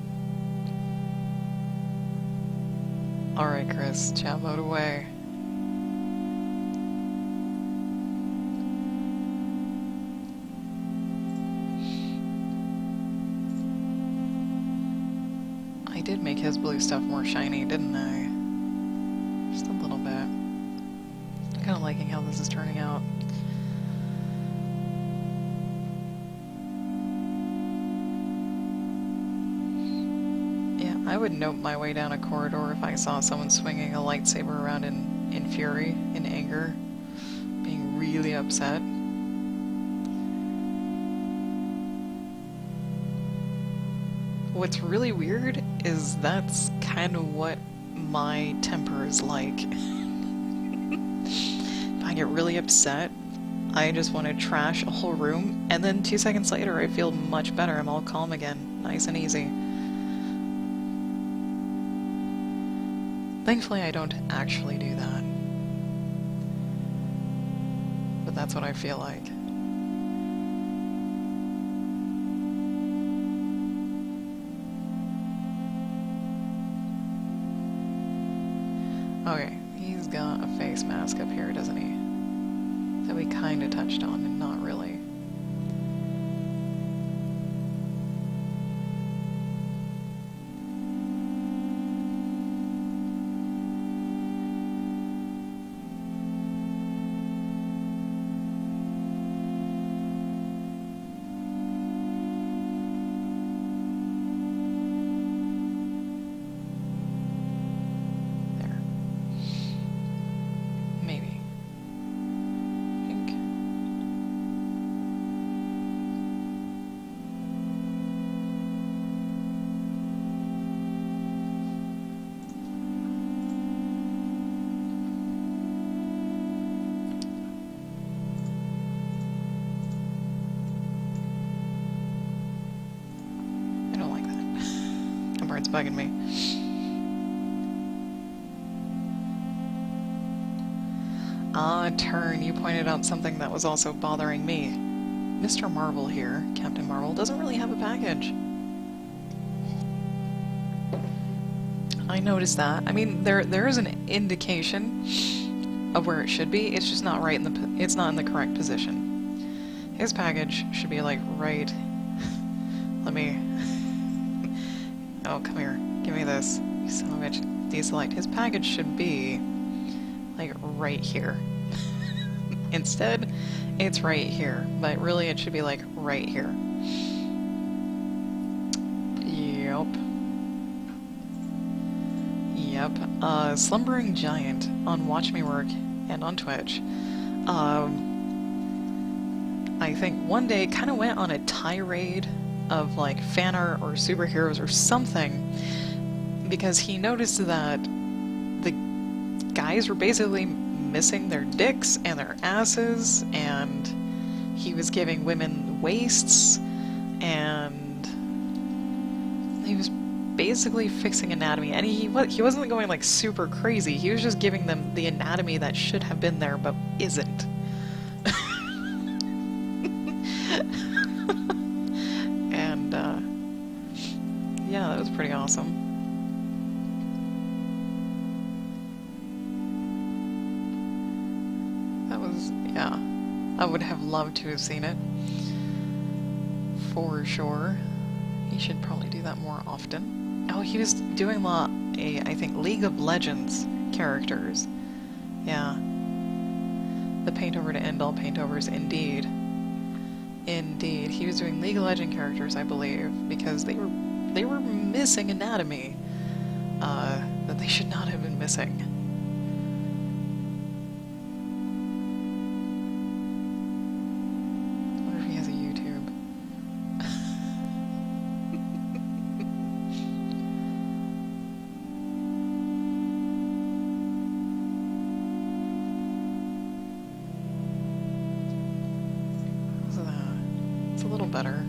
[SPEAKER 1] Alright, Chris, chat mode away. I did make his blue stuff more shiny, didn't I? Just a little bit. I'm kind of liking how this is turning out. I would nope my way down a corridor if I saw someone swinging a lightsaber around in fury, in anger, being really upset. What's really weird is that's kind of what my temper is like. If I get really upset, I just want to trash a whole room, and then 2 seconds later I feel much better. I'm all calm again, nice and easy. Thankfully, I don't actually do that. But that's what I feel like. Okay, he's got a face mask up here, doesn't he? That we kinda touched on, and not really. bugging me. Ah, Turn, you pointed out something that was also bothering me. Mr. Marvel here, Captain Marvel, doesn't really have a package. I noticed that. I mean, there is an indication of where it should be. It's just not right in the. It's not in the correct position. His package should be like right. Let me. Oh, come here. Give me this. You son of a bitch. Deselect. His package should be like right here. Instead, it's right here, but really it should be like right here. Yep. Yep. Slumbering Giant on Watch Me Work and on Twitch. I think one day kind of went on a tirade of like fan art or superheroes or something because he noticed that the guys were basically missing their dicks and their asses, and he was giving women waists, and he was basically fixing anatomy, and he wasn't going like super crazy. He was just giving them the anatomy that should have been there but isn't. And yeah, that was pretty awesome. That was, yeah, I would have loved to have seen it for sure. He should probably do that more often. Oh, he was doing I think League of Legends characters. Yeah. The paint over to end all paint overs, indeed. Indeed. He was doing League of Legends characters, I believe, because they were missing anatomy that they should not have been missing. I wonder if he has a YouTube. It's a little better.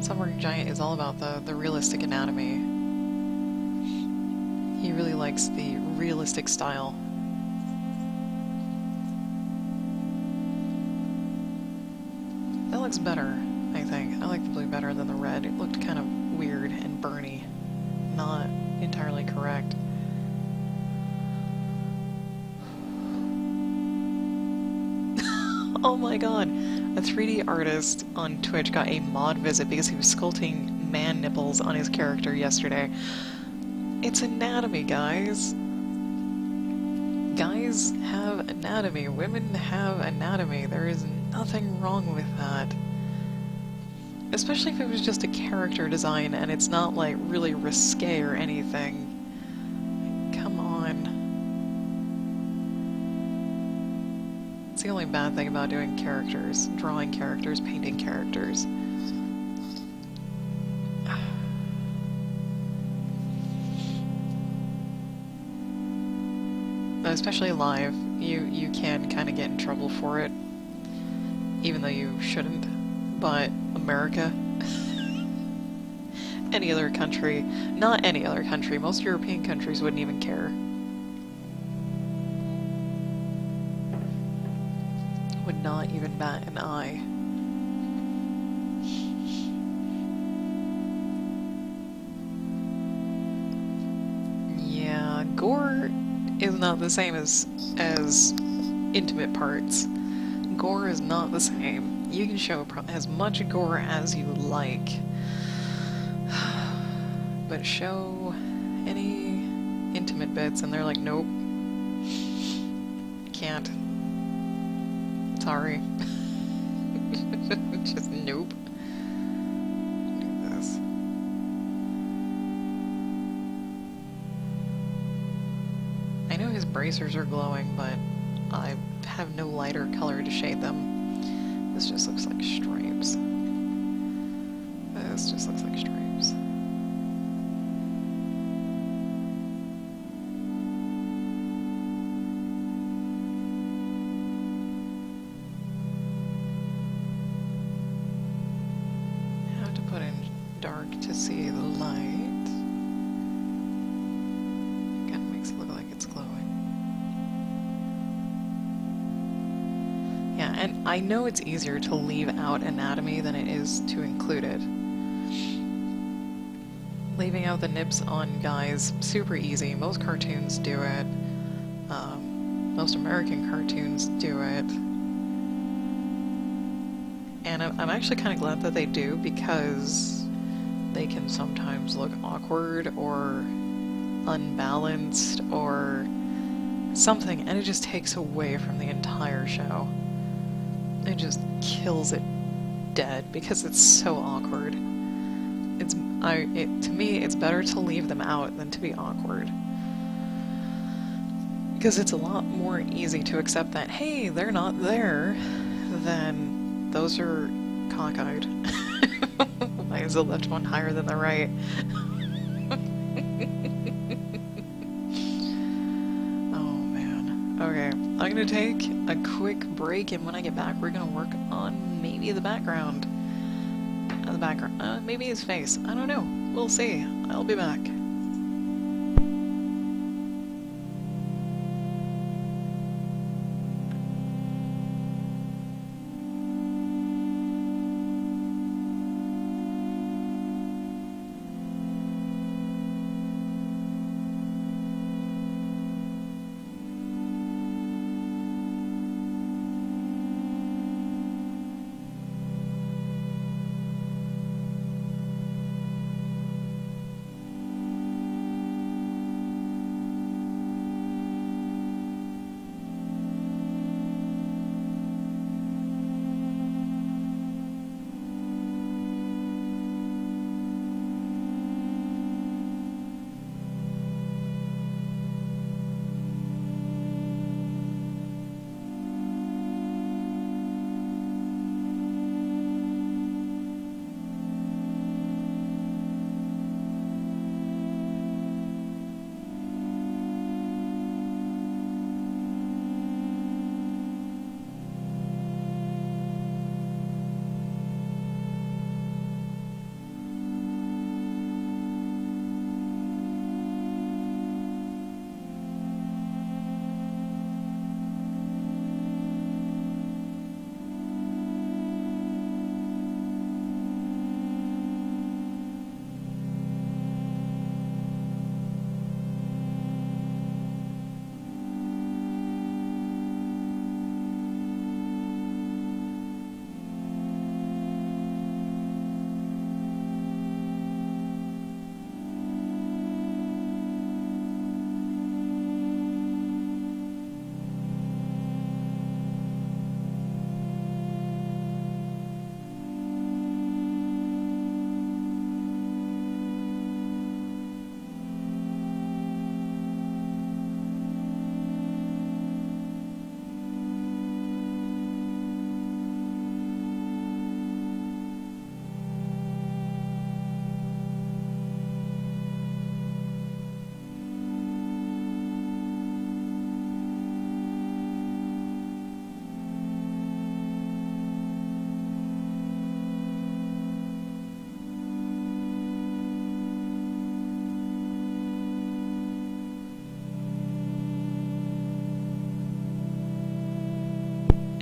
[SPEAKER 1] Slumbering Giant is all about the realistic anatomy. He really likes the realistic style. That looks better, I think. I like the blue better than the red. It looked kind of weird and burny. Not entirely correct. Oh my god! A 3D artist on Twitch got a mod visit because he was sculpting man nipples on his character yesterday. It's anatomy, guys. Guys have anatomy. Women have anatomy. There is nothing wrong with that. Especially if it was just a character design and it's not like really risque or anything. Come on. It's the only bad thing about doing characters. Drawing characters, painting characters. Especially live, you can kind of get in trouble for it, even though you shouldn't. But America, any other country, not any other country, most European countries wouldn't even care. Would not even bat an eye. Yeah, gore is not the same as intimate parts. Gore is not the same. You can show as much gore as you like, but show any intimate bits and they're like, nope, can't. Sorry. Just nope. Do this. I know his bracers are glowing, but I have no lighter color to shade them. This just looks like stripes. this just looks like stripes. I have to put in dark to see the light. Kind of makes it look like it's glowing. Yeah, and I know it's easier to leave out anatomy than it is to include it. Leaving out the nips on guys, super easy. Most cartoons do it. Most American cartoons do it. And I'm actually kind of glad that they do, because they can sometimes look awkward or unbalanced or something, and it just takes away from the entire show. It just kills it dead because it's so awkward. To me, it's better to leave them out than to be awkward. Because it's a lot more easy to accept that, hey, they're not there, than those are cockeyed. Why is the left one higher than the right? Oh man. Okay, I'm gonna take a quick break, and when I get back, we're gonna work on maybe the background. Maybe his face. I don't know. We'll see. I'll be back.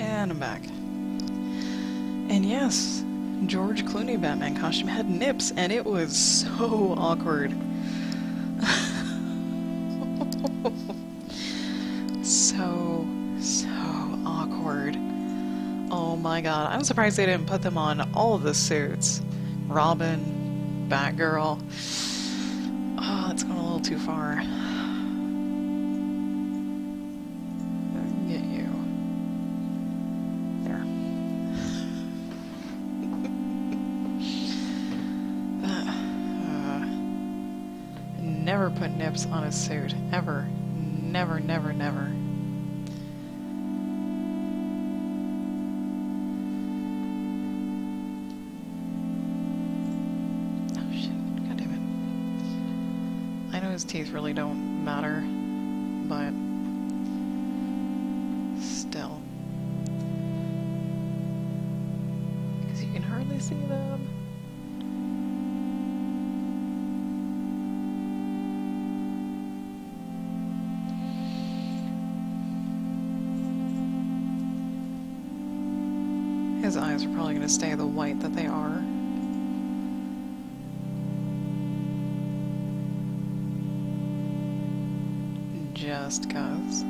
[SPEAKER 1] And I'm back. And yes, George Clooney Batman costume had nips, and it was so awkward. So awkward. Oh my god, I'm surprised they didn't put them on all of the suits. Robin, Batgirl. Oh, that's going a little too far. Get you. There. Never put nips on a suit. Ever. Never, never, never. his teeth really don't matter, but still. Because you can hardly see them. His eyes are probably going to stay the white that they are. Just 'cause.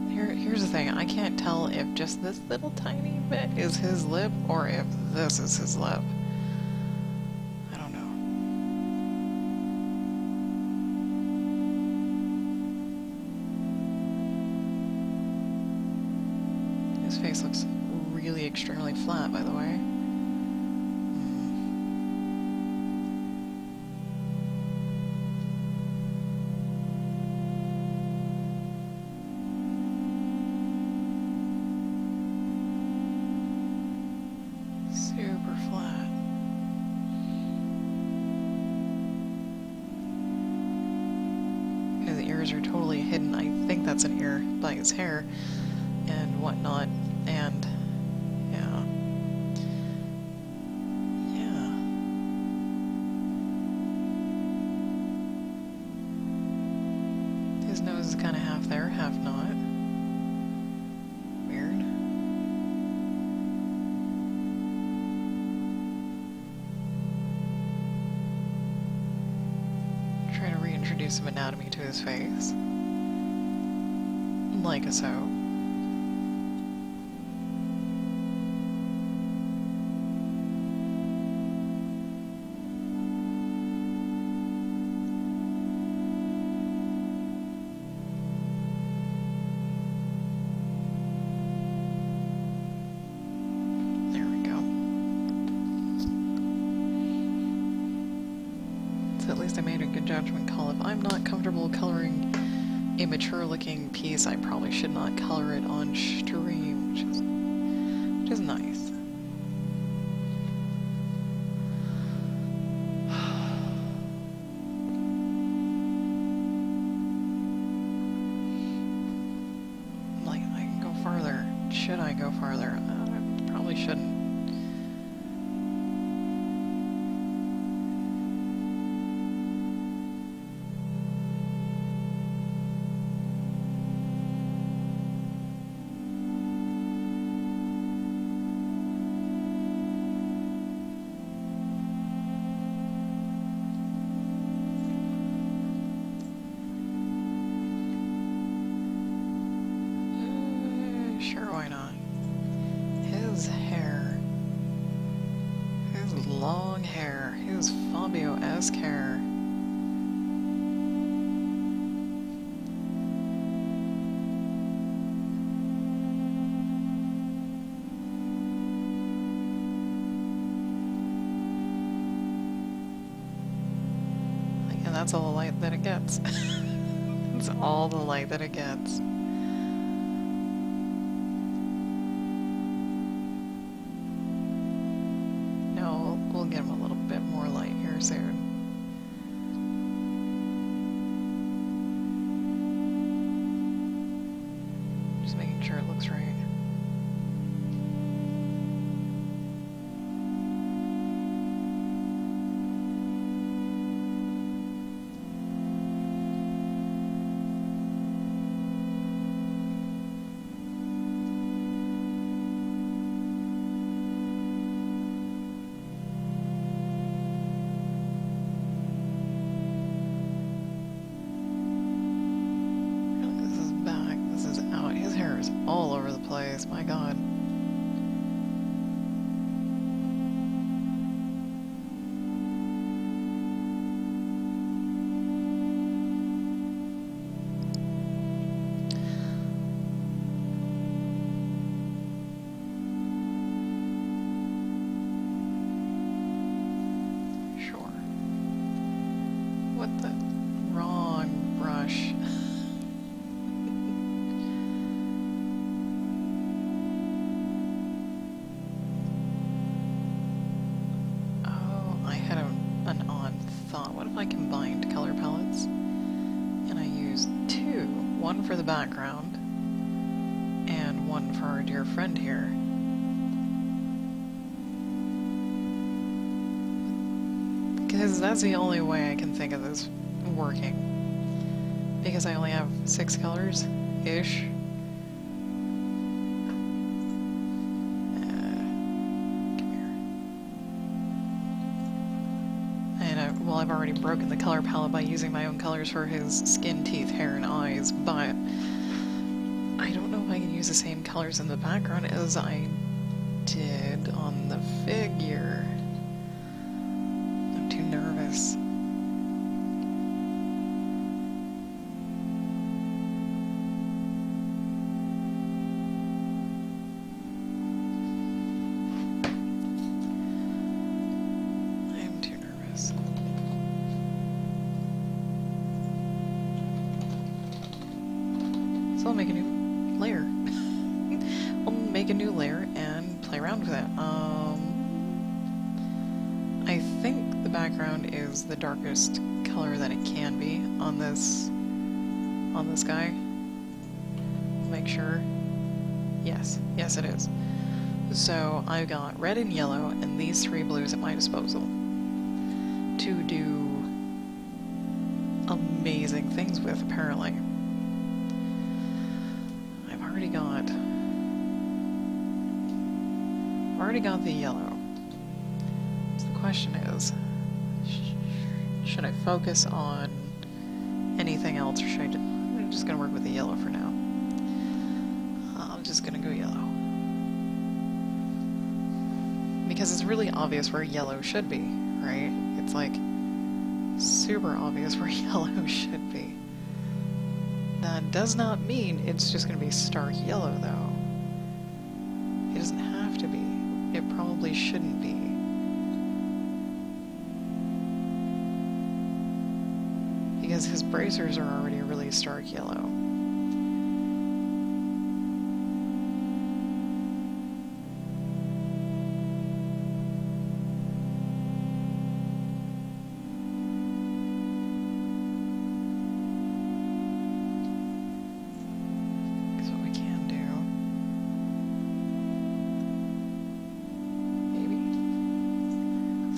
[SPEAKER 1] Here's the thing, I can't tell if just this little tiny bit is his lip or if this is his lip. I don't know. His face looks really extremely flat, by the way. Super flat. His ears are totally hidden. I think that's an ear by his hair and whatnot. And yeah. His nose is kind of half there, half not. Weird. Try to reintroduce some anatomy to his face. Like so. At least I made a good judgment call. If I'm not comfortable coloring a mature looking piece, I probably should not color it on stream, which is nice. Like, I can go farther. Should I go farther? I probably shouldn't. Sure, why not? His hair. His long hair. His Fabio-esque hair. And that's all the light that it gets. That's all the light that it gets. We'll get him a little bit more light here soon. Just making sure it looks right. All over the place, my god. Sure. What the wrong brush. one for the background, and one for our dear friend here. Because that's the only way I can think of this working. Because I only have 6 colors-ish. Well, I've already broken the color palette by using my own colors for his skin, teeth, hair, and eyes, but I don't know if I can use the same colors in the background as I did on the figure. I'm too nervous. I'll make a new layer. I'll make a new layer and play around with it. I think the background is the darkest color that it can be on this guy. Make sure. Yes, it is. So I've got red and yellow and these 3 blues at my disposal to do amazing things with, apparently. I've already got the yellow. So the question is, should I focus on anything else, or should I'm just gonna work with the yellow for now. I'm just gonna go yellow. Because it's really obvious where yellow should be, right? It's like super obvious where yellow should be. That does not mean it's just going to be stark yellow, though. It doesn't have to be. It probably shouldn't be. Because his bracers are already really stark yellow.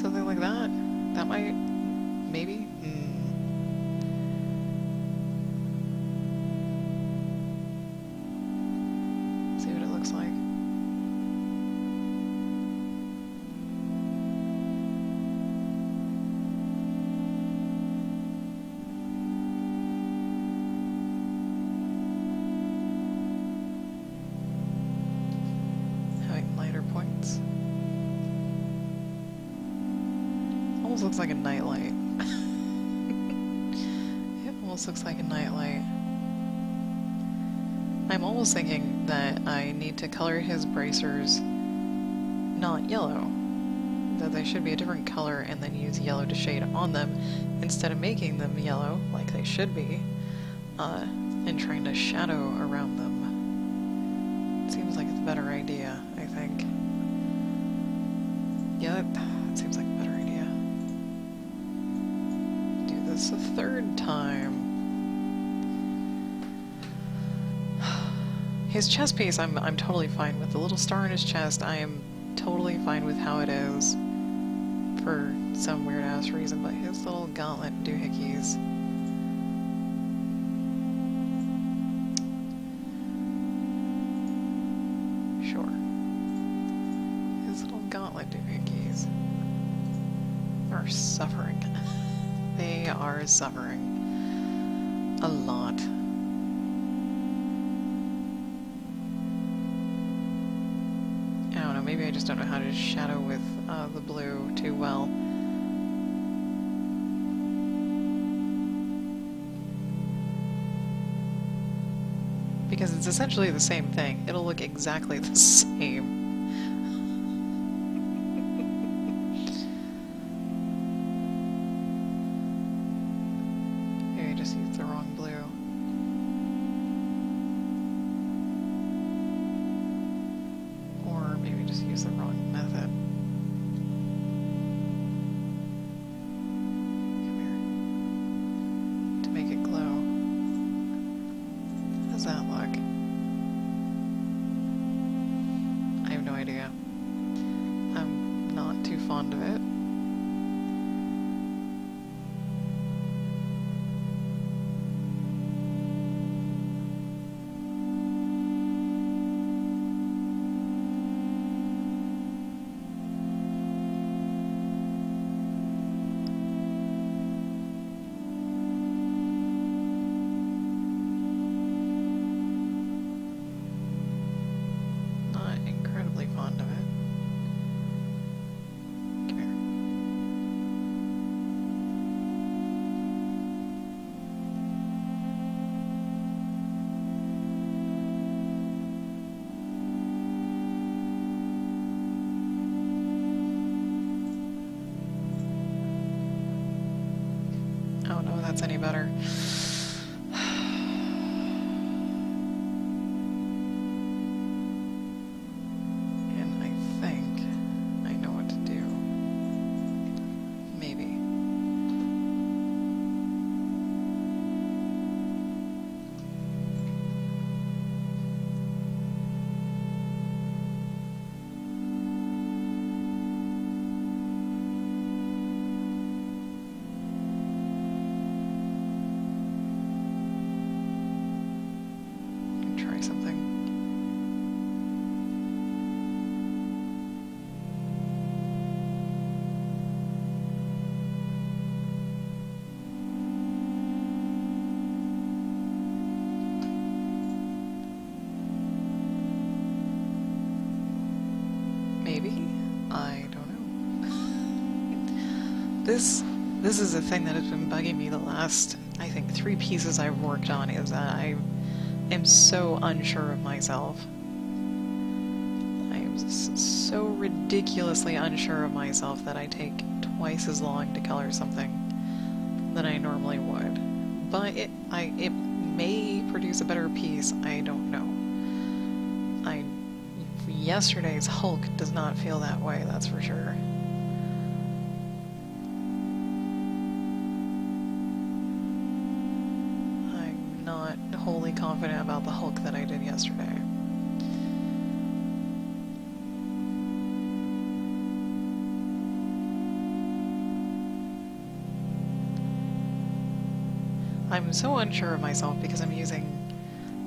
[SPEAKER 1] Something like that. That might... maybe? See what it looks like. Having lighter points. Almost looks like a nightlight. It almost looks like a nightlight. I'm almost thinking that I need to color his bracers not yellow. That they should be a different color and then use yellow to shade on them instead of making them yellow like they should be and trying to shadow around them. It seems like it's a better idea, I think. Yep, it seems like a better idea. A 3rd time. His chest piece I'm totally fine with. The little star in his chest I am totally fine with how it is for some weird ass reason, but his little gauntlet doohickeys. Sure. His little gauntlet doohickeys are suffering. They are suffering a lot. I don't know, maybe I just don't know how to shadow with the blue too well. Because it's essentially the same thing. It'll look exactly the same. Use the wrong method. Come here. To make it glow. does that look? I have no idea. I'm not too fond of it. Not incredibly fond of it. Come here. Oh no, that's any better. And I think I know what to do. Maybe. Try something. Maybe? I don't know. This is a thing that has been bugging me the last, I think, 3 pieces I've worked on, is that I am so unsure of myself. I am so ridiculously unsure of myself that I take twice as long to color something than I normally would. But it may produce a better piece, I don't know. Yesterday's Hulk does not feel that way, that's for sure. I'm not wholly confident about the Hulk that I did yesterday. I'm so unsure of myself because I'm using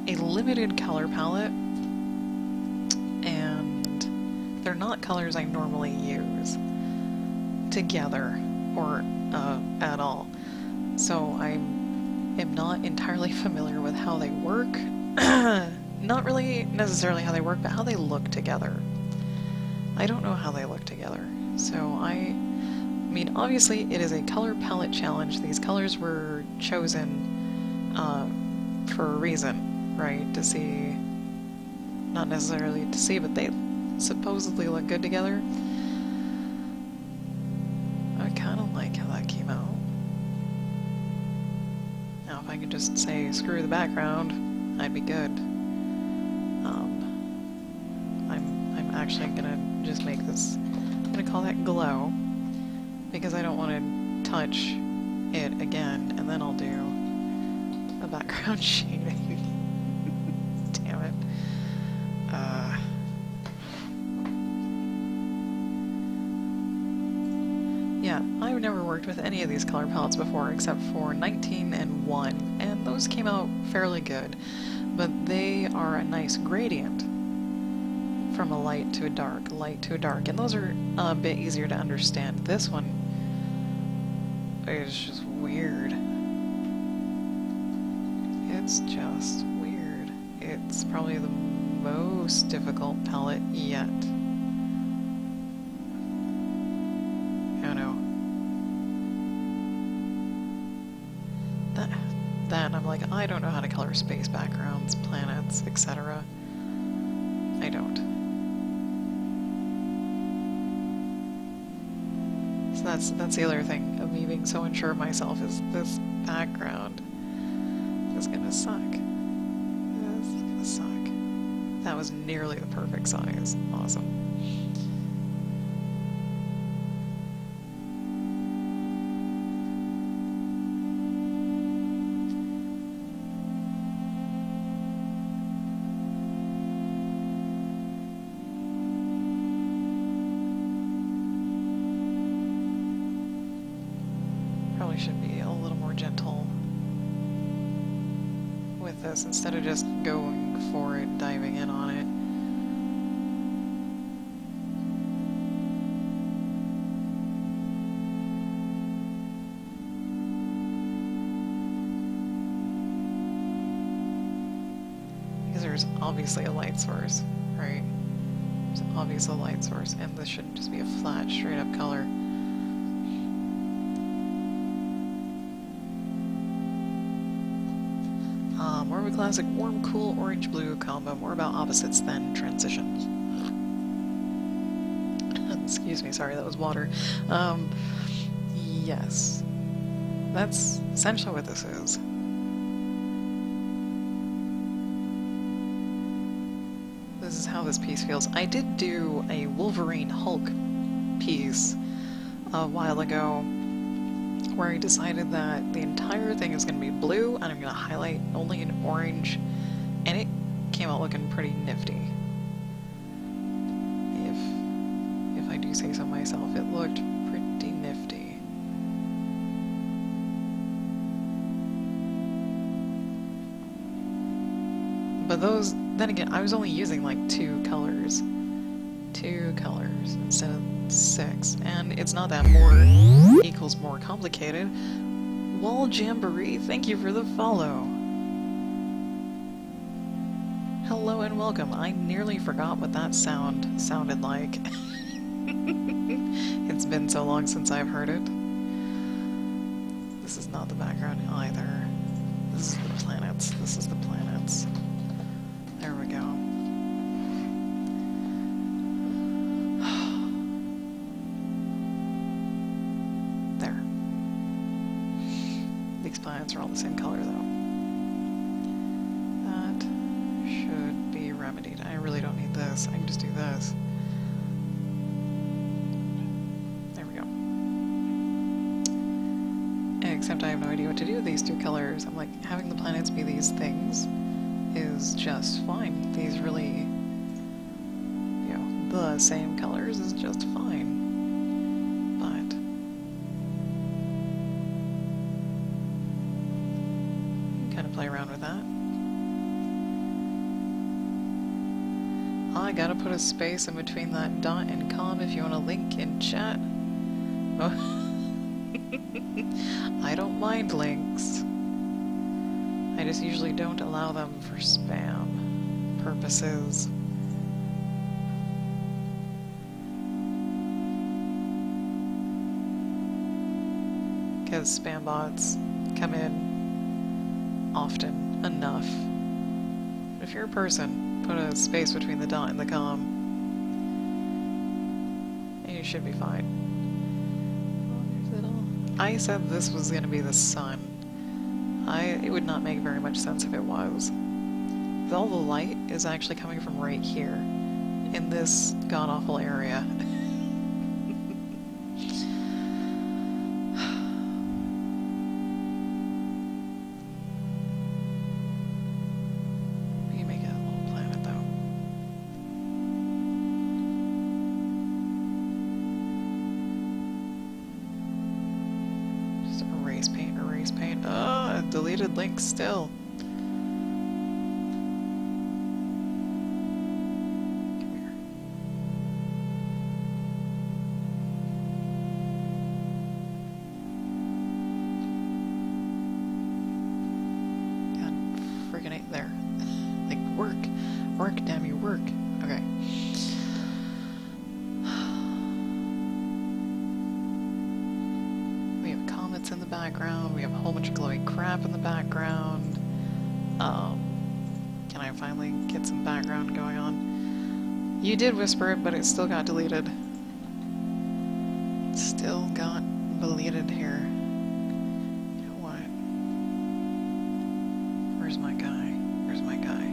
[SPEAKER 1] a limited color palette, and they're not colors I normally use together or at all. So I am not entirely familiar with how they work. Not really necessarily how they work, but how they look together. I don't know how they look together. So I mean, obviously it is a color palette challenge. These colors were chosen for a reason, right? To see, not necessarily to see, but they supposedly look good together. I kind of like how that came out. Now if I could just say screw the background, I'd be good. I'm actually gonna just make this, I'm gonna call that glow, because I don't want to touch it again, and then I'll do a background shading. Damn it. Yeah, I've never worked with any of these color palettes before except for 19 and 1, and those came out fairly good, but they are a nice gradient from a light to a dark, and those are a bit easier to understand. This one is just weird. It's just weird. It's probably the most difficult palette yet. Oh no. That I'm like, I don't know how to color space backgrounds, planets, etc. I don't. So that's the other thing of me being so unsure of myself, is this background is gonna suck. This is gonna suck. That was nearly the perfect size. Awesome. this instead of just going for it, diving in on it. Because there's obviously a light source, right? There's obviously a light source, and this shouldn't just be a flat, straight up color. More of a classic warm, cool, orange-blue combo, more about opposites than transitions. Excuse me, sorry, that was water. Yes. That's essentially what this is. This is how this piece feels. I did do a Wolverine Hulk piece a while ago, where I decided that the entire thing is going to be blue and I'm going to highlight only in orange, and it came out looking pretty nifty. If I do say so myself, it looked pretty nifty. But those, then again, I was only using like two colors instead of 6, and it's not that more equals more complicated. Wall Jamboree, thank you for the follow. Hello and welcome. I nearly forgot what that sounded like. It's been so long since I've heard it. This is not the background either. This is the planets. This is the planets. There we go. Planets are all the same color though. That should be remedied. I really don't need this. I can just do this. There we go. Except I have no idea what to do with these two colors. I'm like, having the planets be these things is just fine. These really, you know, the same colors is just fine. Play around with that. I gotta put a space in between that dot and com if you want a link in chat. Oh. I don't mind links. I just usually don't allow them for spam purposes. Because spam bots come in often enough. But if you're a person, put a space between the dot and the com, and you should be fine. I said this was going to be the sun. It would not make very much sense if it was. All the light is actually coming from right here, in this god-awful area. Deleted link still. Come here. God friggin' ain't there. Like, work. Work, damn you, work. Okay. We have comets in the background. We have a whole bunch of glowing crap in the background. Can I finally get some background going on? You did whisper it, but it still got deleted. Still got deleted here. You know what? Where's my guy? Where's my guy?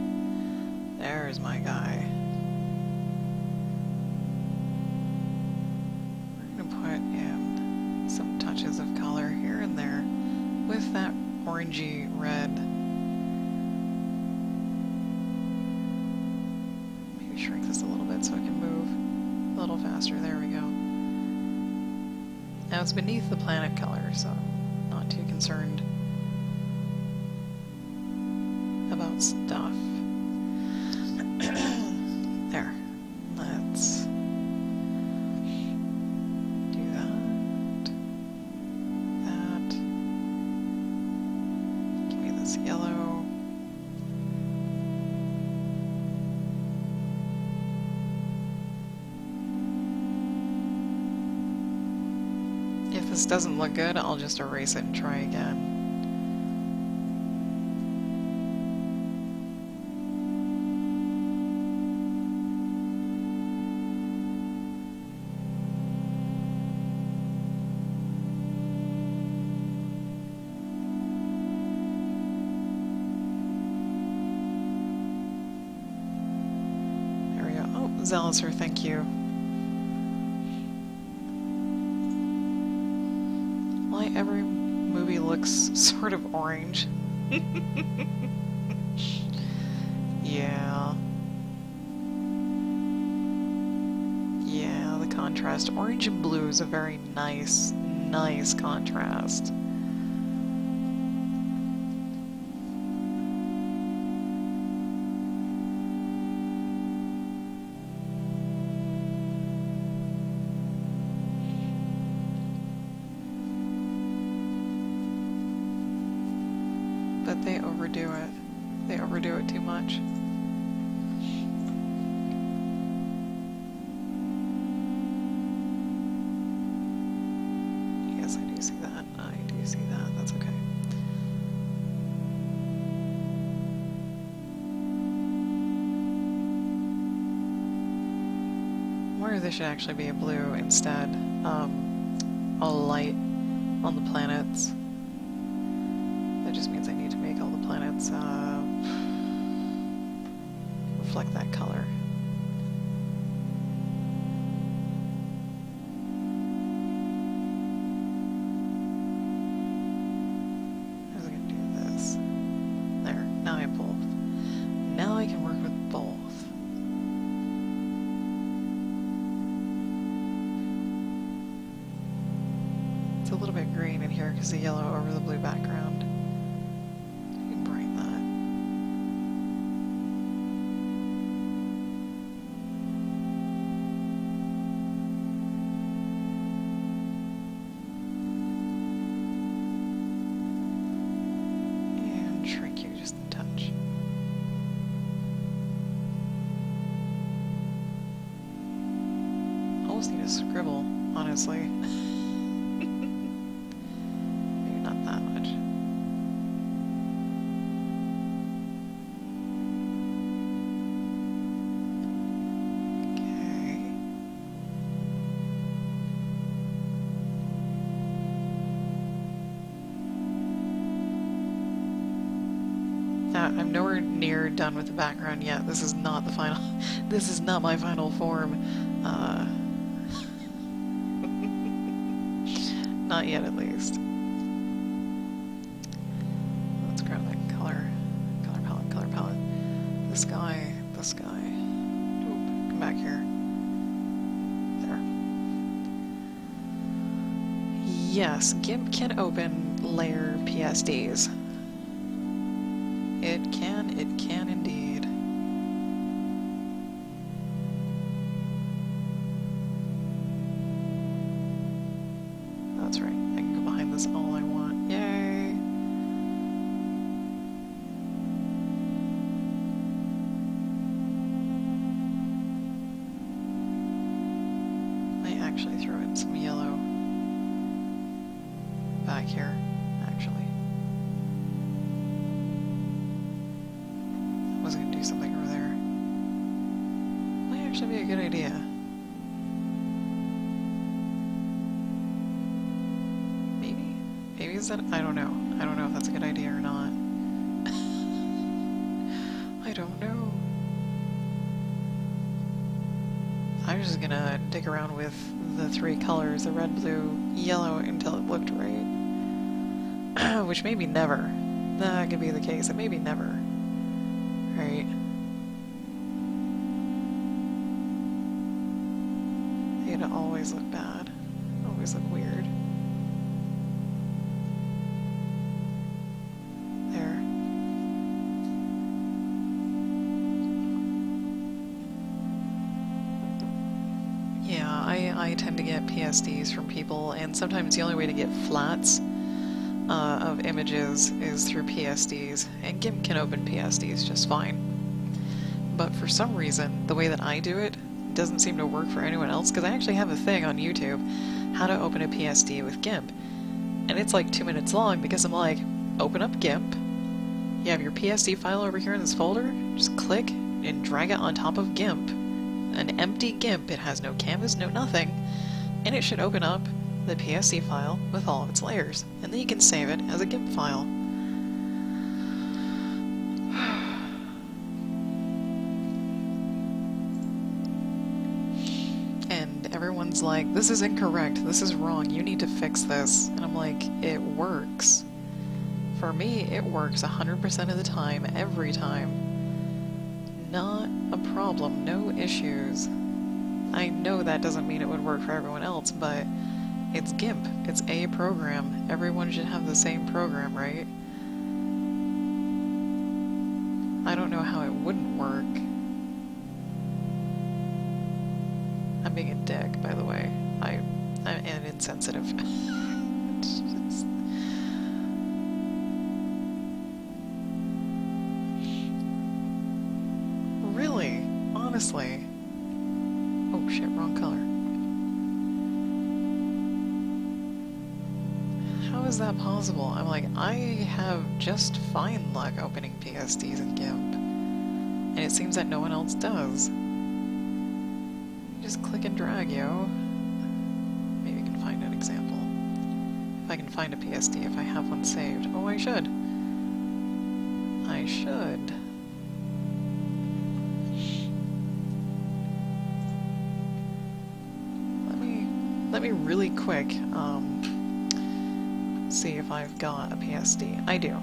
[SPEAKER 1] There's my guy. We're gonna put in some touches of color here and there with that orangey red. Maybe shrink this a little bit so it can move a little faster. There we go. Now it's beneath the planet color, so not too concerned about stuff. There. Let's do that. That. Give me this yellow. If this doesn't look good, I'll just erase it and try again. Zealousor, thank you. Why every movie looks sort of orange. Yeah. Yeah, the contrast. Orange and blue is a very nice contrast. But they overdo it. They overdo it too much. Yes, I do see that. I do see that. That's okay. Or this should actually be a blue instead. A light on the planets. That just means I need to make all the planets reflect that color. I was going to do this. There, now I have both. Now I can work with both. It's a little bit green in here because the yellow over the blue background. Need to scribble, honestly. Maybe not that much. Okay. I'm nowhere near done with the background yet. This is not the final. This is not my final form. Not yet, at least. Let's grab that color palette. This guy. Oop, come back here. There. Yes, GIMP can open layer PSDs. It can indeed. That's right. I can go behind this all I want. Yay! I actually throw in some yellow back here, actually. I was going to do something over there. Might actually be a good idea. Maybe is that? I don't know. I don't know if that's a good idea or not. I don't know. I'm just gonna dig around with the three colors, the red, blue, yellow, until it looked right. Which maybe never. That could be the case. It may be never. Right? They'd always look bad. Always look weird. There. I tend to get PSDs from people, and sometimes the only way to get flats of images is through PSDs, and GIMP can open PSDs just fine. But for some reason, the way that I do it doesn't seem to work for anyone else, because I actually have a thing on YouTube, how to open a PSD with GIMP. And it's like 2 minutes long, because I'm like, open up GIMP, you have your PSD file over here in this folder, just click and drag it on top of GIMP. An empty GIMP, it has no canvas, no nothing, and it should open up the PSD file with all of its layers, and then you can save it as a GIMP file. And everyone's like, this is incorrect, this is wrong, you need to fix this. And I'm like, it works. For me, it works 100% of the time, every time. Not a problem, no issues. I know that doesn't mean it would work for everyone else, but it's GIMP. It's a program. Everyone should have the same program, right? I don't know how it wouldn't work. I'm being a dick, by the way. I'm insensitive. It's just... Really? Honestly? Oh shit, wrong color. How is that possible? I'm like, I have just fine luck opening PSDs in GIMP, and it seems that no one else does. Just click and drag, yo. Maybe you can find an example. If I can find a PSD, if I have one saved. Oh, I should. I should. Let me really quick, see if I've got a PSD. I do.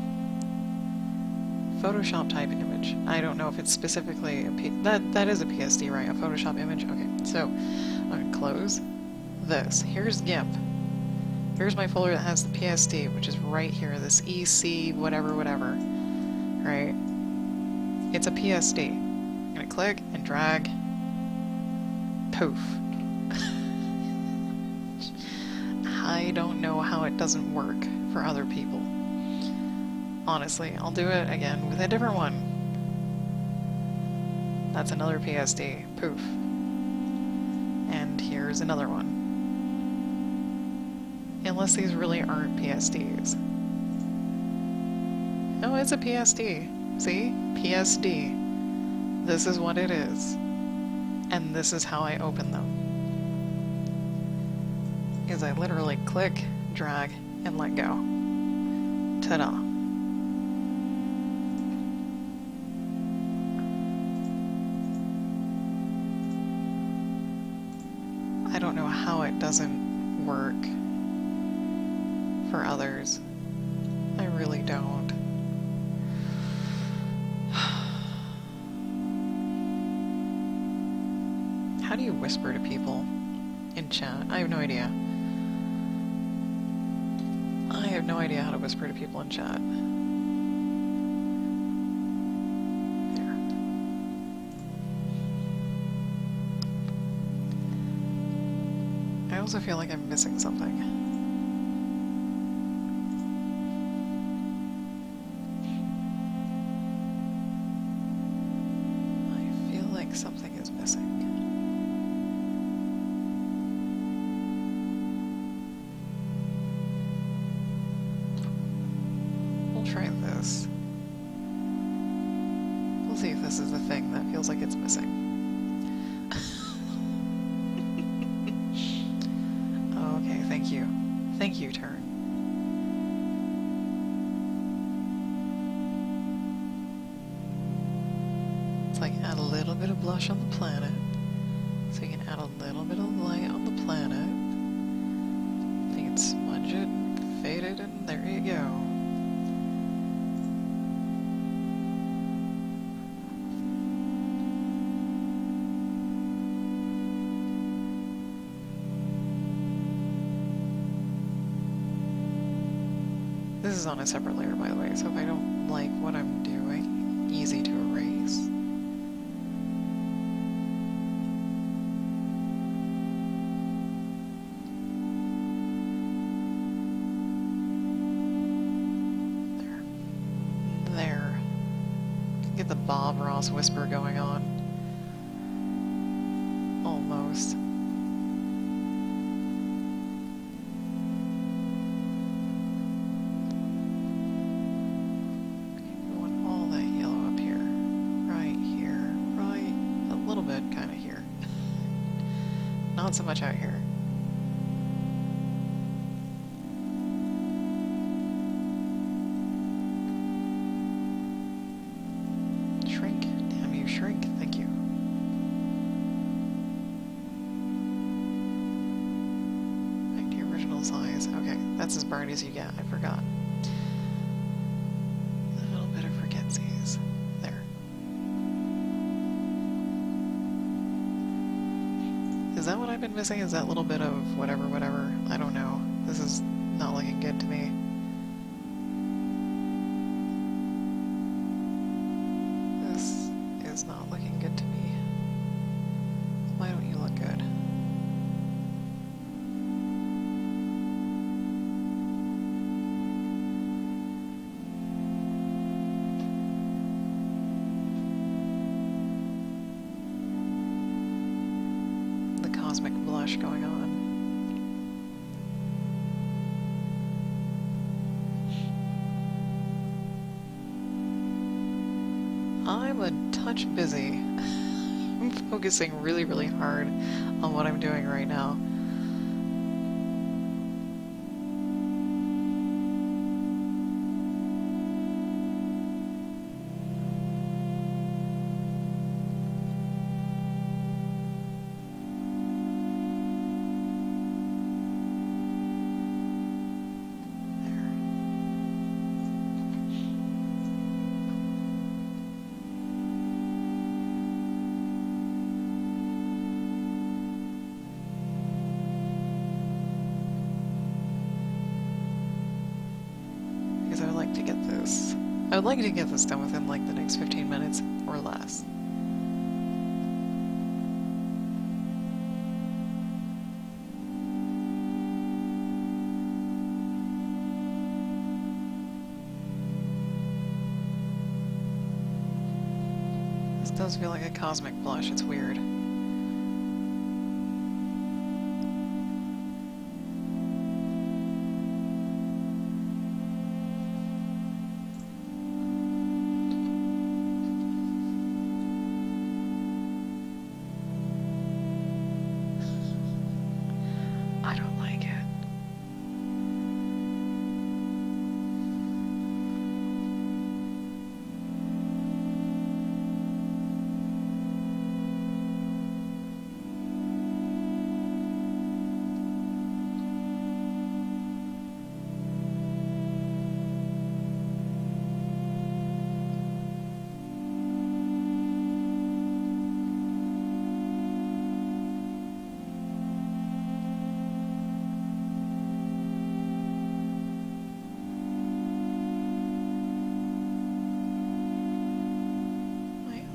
[SPEAKER 1] Photoshop type image. I don't know if it's specifically a that is a PSD, right? A Photoshop image? Okay, so I'm gonna close this. Here's GIMP. Here's my folder that has the PSD, which is right here, this EC whatever, right? It's a PSD. I'm gonna click and drag. Poof. I don't know how it doesn't work for other people. Honestly, I'll do it again with a different one. That's another PSD. Poof. And here's another one. Unless these really aren't PSDs. Oh, it's a PSD. See? PSD. This is what it is. And this is how I open them. Is I literally click, drag, and let go. Ta-da. I don't know how it doesn't work for others. I really don't. How do you whisper to people in chat? I have no idea. I have no idea how to whisper to people in chat. There. I also feel like I'm missing something. I feel like something is missing. Try this. We'll see if this is the thing that feels like it's missing. Okay, thank you. Thank you, turn. It's like add a little bit of blush on the planet. So you can add a little bit of light on the planet. You can smudge it, fade it, and there you go. This is on a separate layer, by the way, so if I don't like what I'm doing, easy to erase. Get the Bob Ross whisper going on. Almost. We want all that yellow up here. Right here. Right. A little bit kind of here. Not so much out here. Shrink. Damn you, shrink. Thank you. Back to your original size. Okay, that's as bright as you get. I forgot. A little bit of forgetsies. There. Is that what I've been missing? Is that little bit of whatever, whatever? I don't know. This is not looking good to me. This is not looking good to me. Why don't you look good? The cosmic blush going on. I'm a touch busy. I'm focusing really, really hard on what I'm doing right now. Because I would like to get this. I would like to get this done within like the next 15 minutes or less. This does feel like a cosmic blush. It's weird. I don't like it.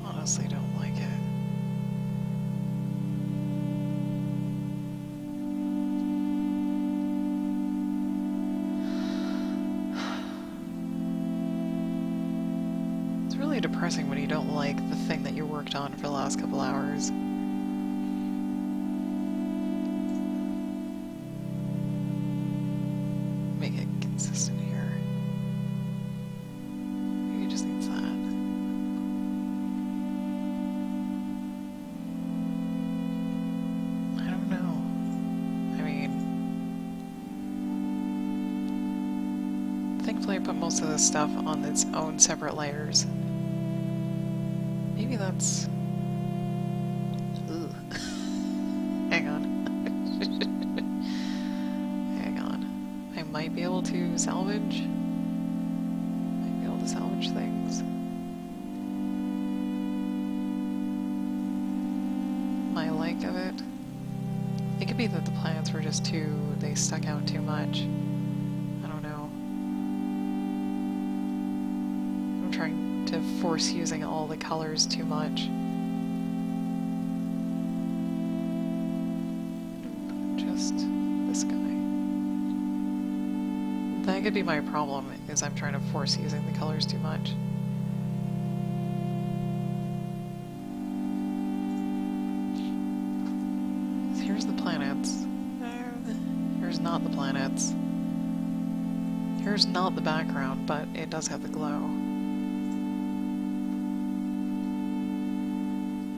[SPEAKER 1] Honestly don't like it. It's really depressing when you don't like the thing that you worked on for the last couple hours. Make it consistent here. Maybe it just needs that. Thankfully I put most of this stuff on its own separate layers. Maybe that's... Ugh. Hang on. Hang on. I might be able to salvage. Might be able to salvage things. My like of it. It could be that the plants were just too... they stuck out too much. Trying to force using all the colors too much. Just this guy. That could be my problem, is I'm trying to force using the colors too much. not the planets. Here's not the background, but it does have the glow.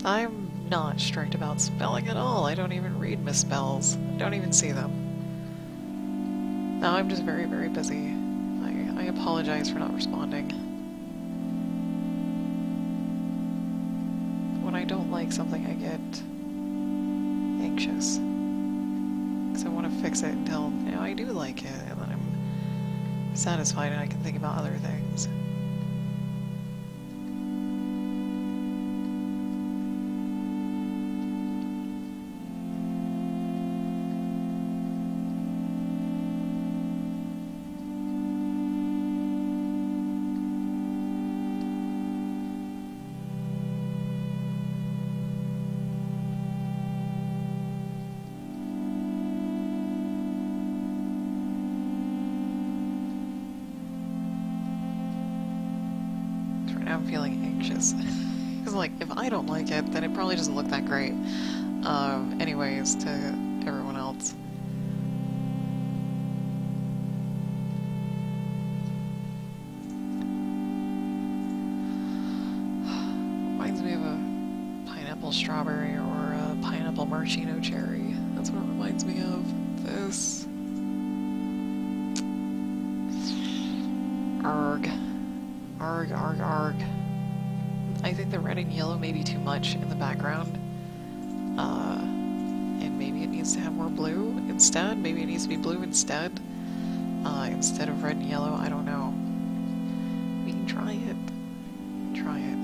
[SPEAKER 1] I'm not strict about spelling at all. I don't even read misspells. I don't even see them. Now I'm just very, very busy. I apologize for not responding. When I don't like something, I get anxious. Because I want to fix it until, you know, I do like it, and then I'm satisfied and I can think about other things. I'm feeling anxious. Because, like, if I don't like it, then it probably doesn't look that great. Anyways, to everyone else. Reminds me of a pineapple strawberry or a pineapple maraschino cherry. That's what it reminds me of. This. Arg. Arg, arg, arg. I think the red and yellow may be too much in the background. And maybe it needs to have more blue instead. Maybe it needs to be blue instead. Instead of red and yellow. I don't know. We can try it. Try it.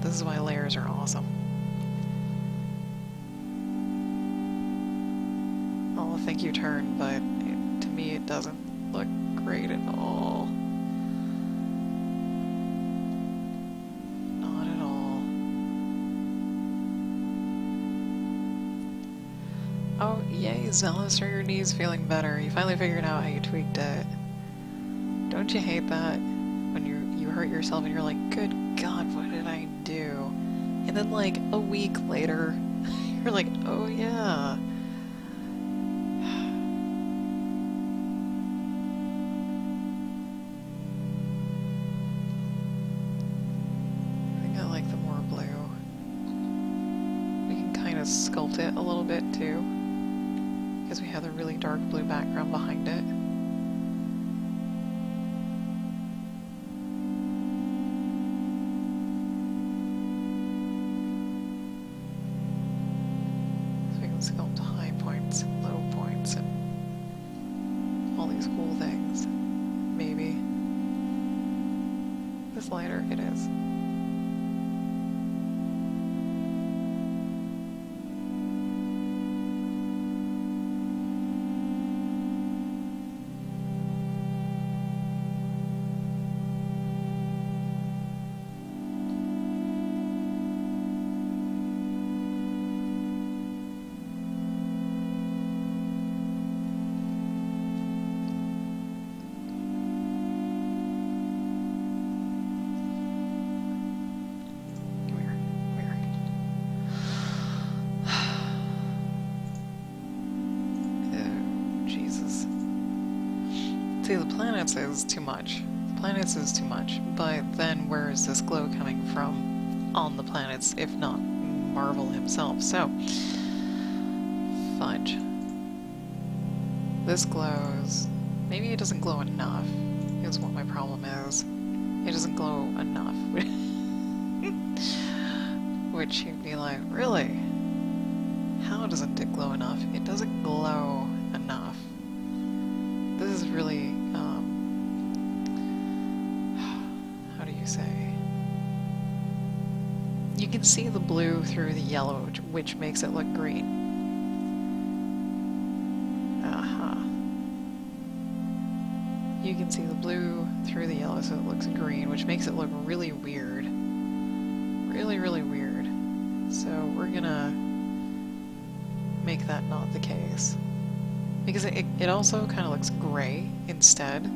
[SPEAKER 1] This is why layers are awesome. I'll think you turn, but to me it doesn't look great at all. Not at all. Oh, yay, Zealous, are your knees feeling better? You finally figured out how you tweaked it. Don't you hate that? When you hurt yourself and you're like, good God, what did I do? And then like a week later, you're like, oh yeah. Sculpt it a little bit too, because we have a really dark blue background behind it. So we can sculpt high points and low points and all these cool things. Maybe. This lighter, it is. See, the planets is too much. Planets is too much, but then where is this glow coming from on the planets, if not Marvel himself? So, fudge. This glows. Maybe it doesn't glow enough, is what my problem is. It doesn't glow enough. Which you'd be like, really? How doesn't it glow enough? It doesn't glow enough. This is really, how do you say? You can see the blue through the yellow, which makes it look green. You can see the blue through the yellow, so it looks green, which makes it look really weird. Really, really weird. So we're gonna make that not the case. Because it also kind of looks gray instead.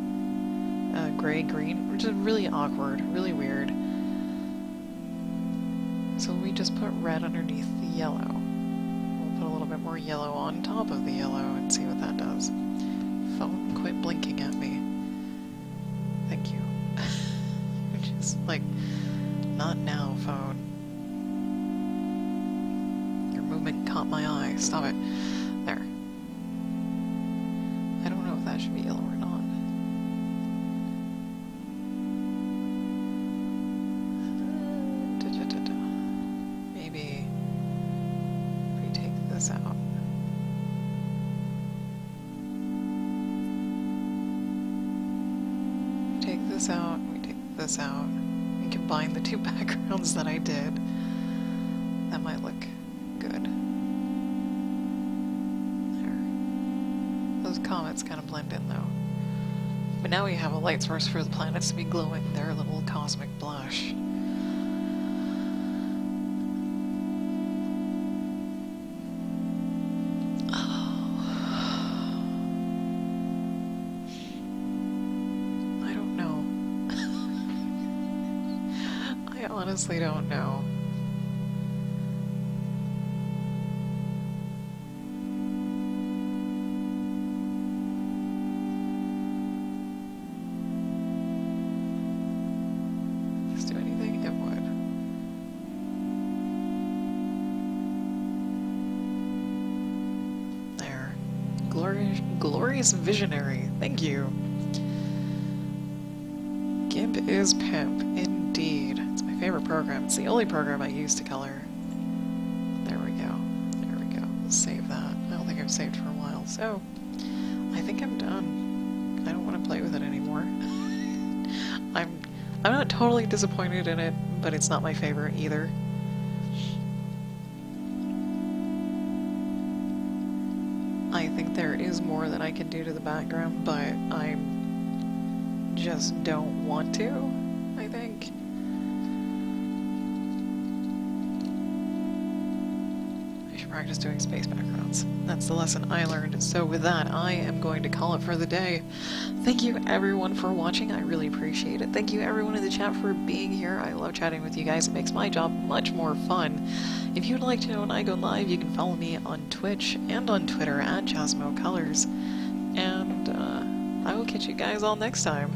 [SPEAKER 1] Gray-green, which is really awkward, really weird. So we just put red underneath the yellow. We'll put a little bit more yellow on top of the yellow and see what that does. Phone, quit blinking at me. Thank you. Which is like, not now, phone. Your movement caught my eye. Stop it. There. I don't know if that should be yellow or not. Maybe if we take this out. We take this out, we take this out, and combine the two backgrounds that I did. That might look good. There. Those comets kind of blend in though. But now we have a light source for the planets to be glowing their little cosmic blush. I honestly don't know. If this do anything, it would. There. Glorious visionary. Thank you. GIMP is pimp, indeed. It's my favorite program. It's the only program I use to color. There we go. There we go. Save that. I don't think I've saved for a while, so I think I'm done. I don't want to play with it anymore. I'm not totally disappointed in it, but it's not my favorite either. I think there is more that I can do to the background, but I just don't want to, I think. I should practice doing space backgrounds. That's the lesson I learned. So with that, I am going to call it for the day. Thank you everyone for watching. I really appreciate it. Thank you everyone in the chat for being here. I love chatting with you guys. It makes my job much more fun. If you'd like to know when I go live, you can follow me on Twitch and on Twitter at JasmoColors. And I will catch you guys all next time.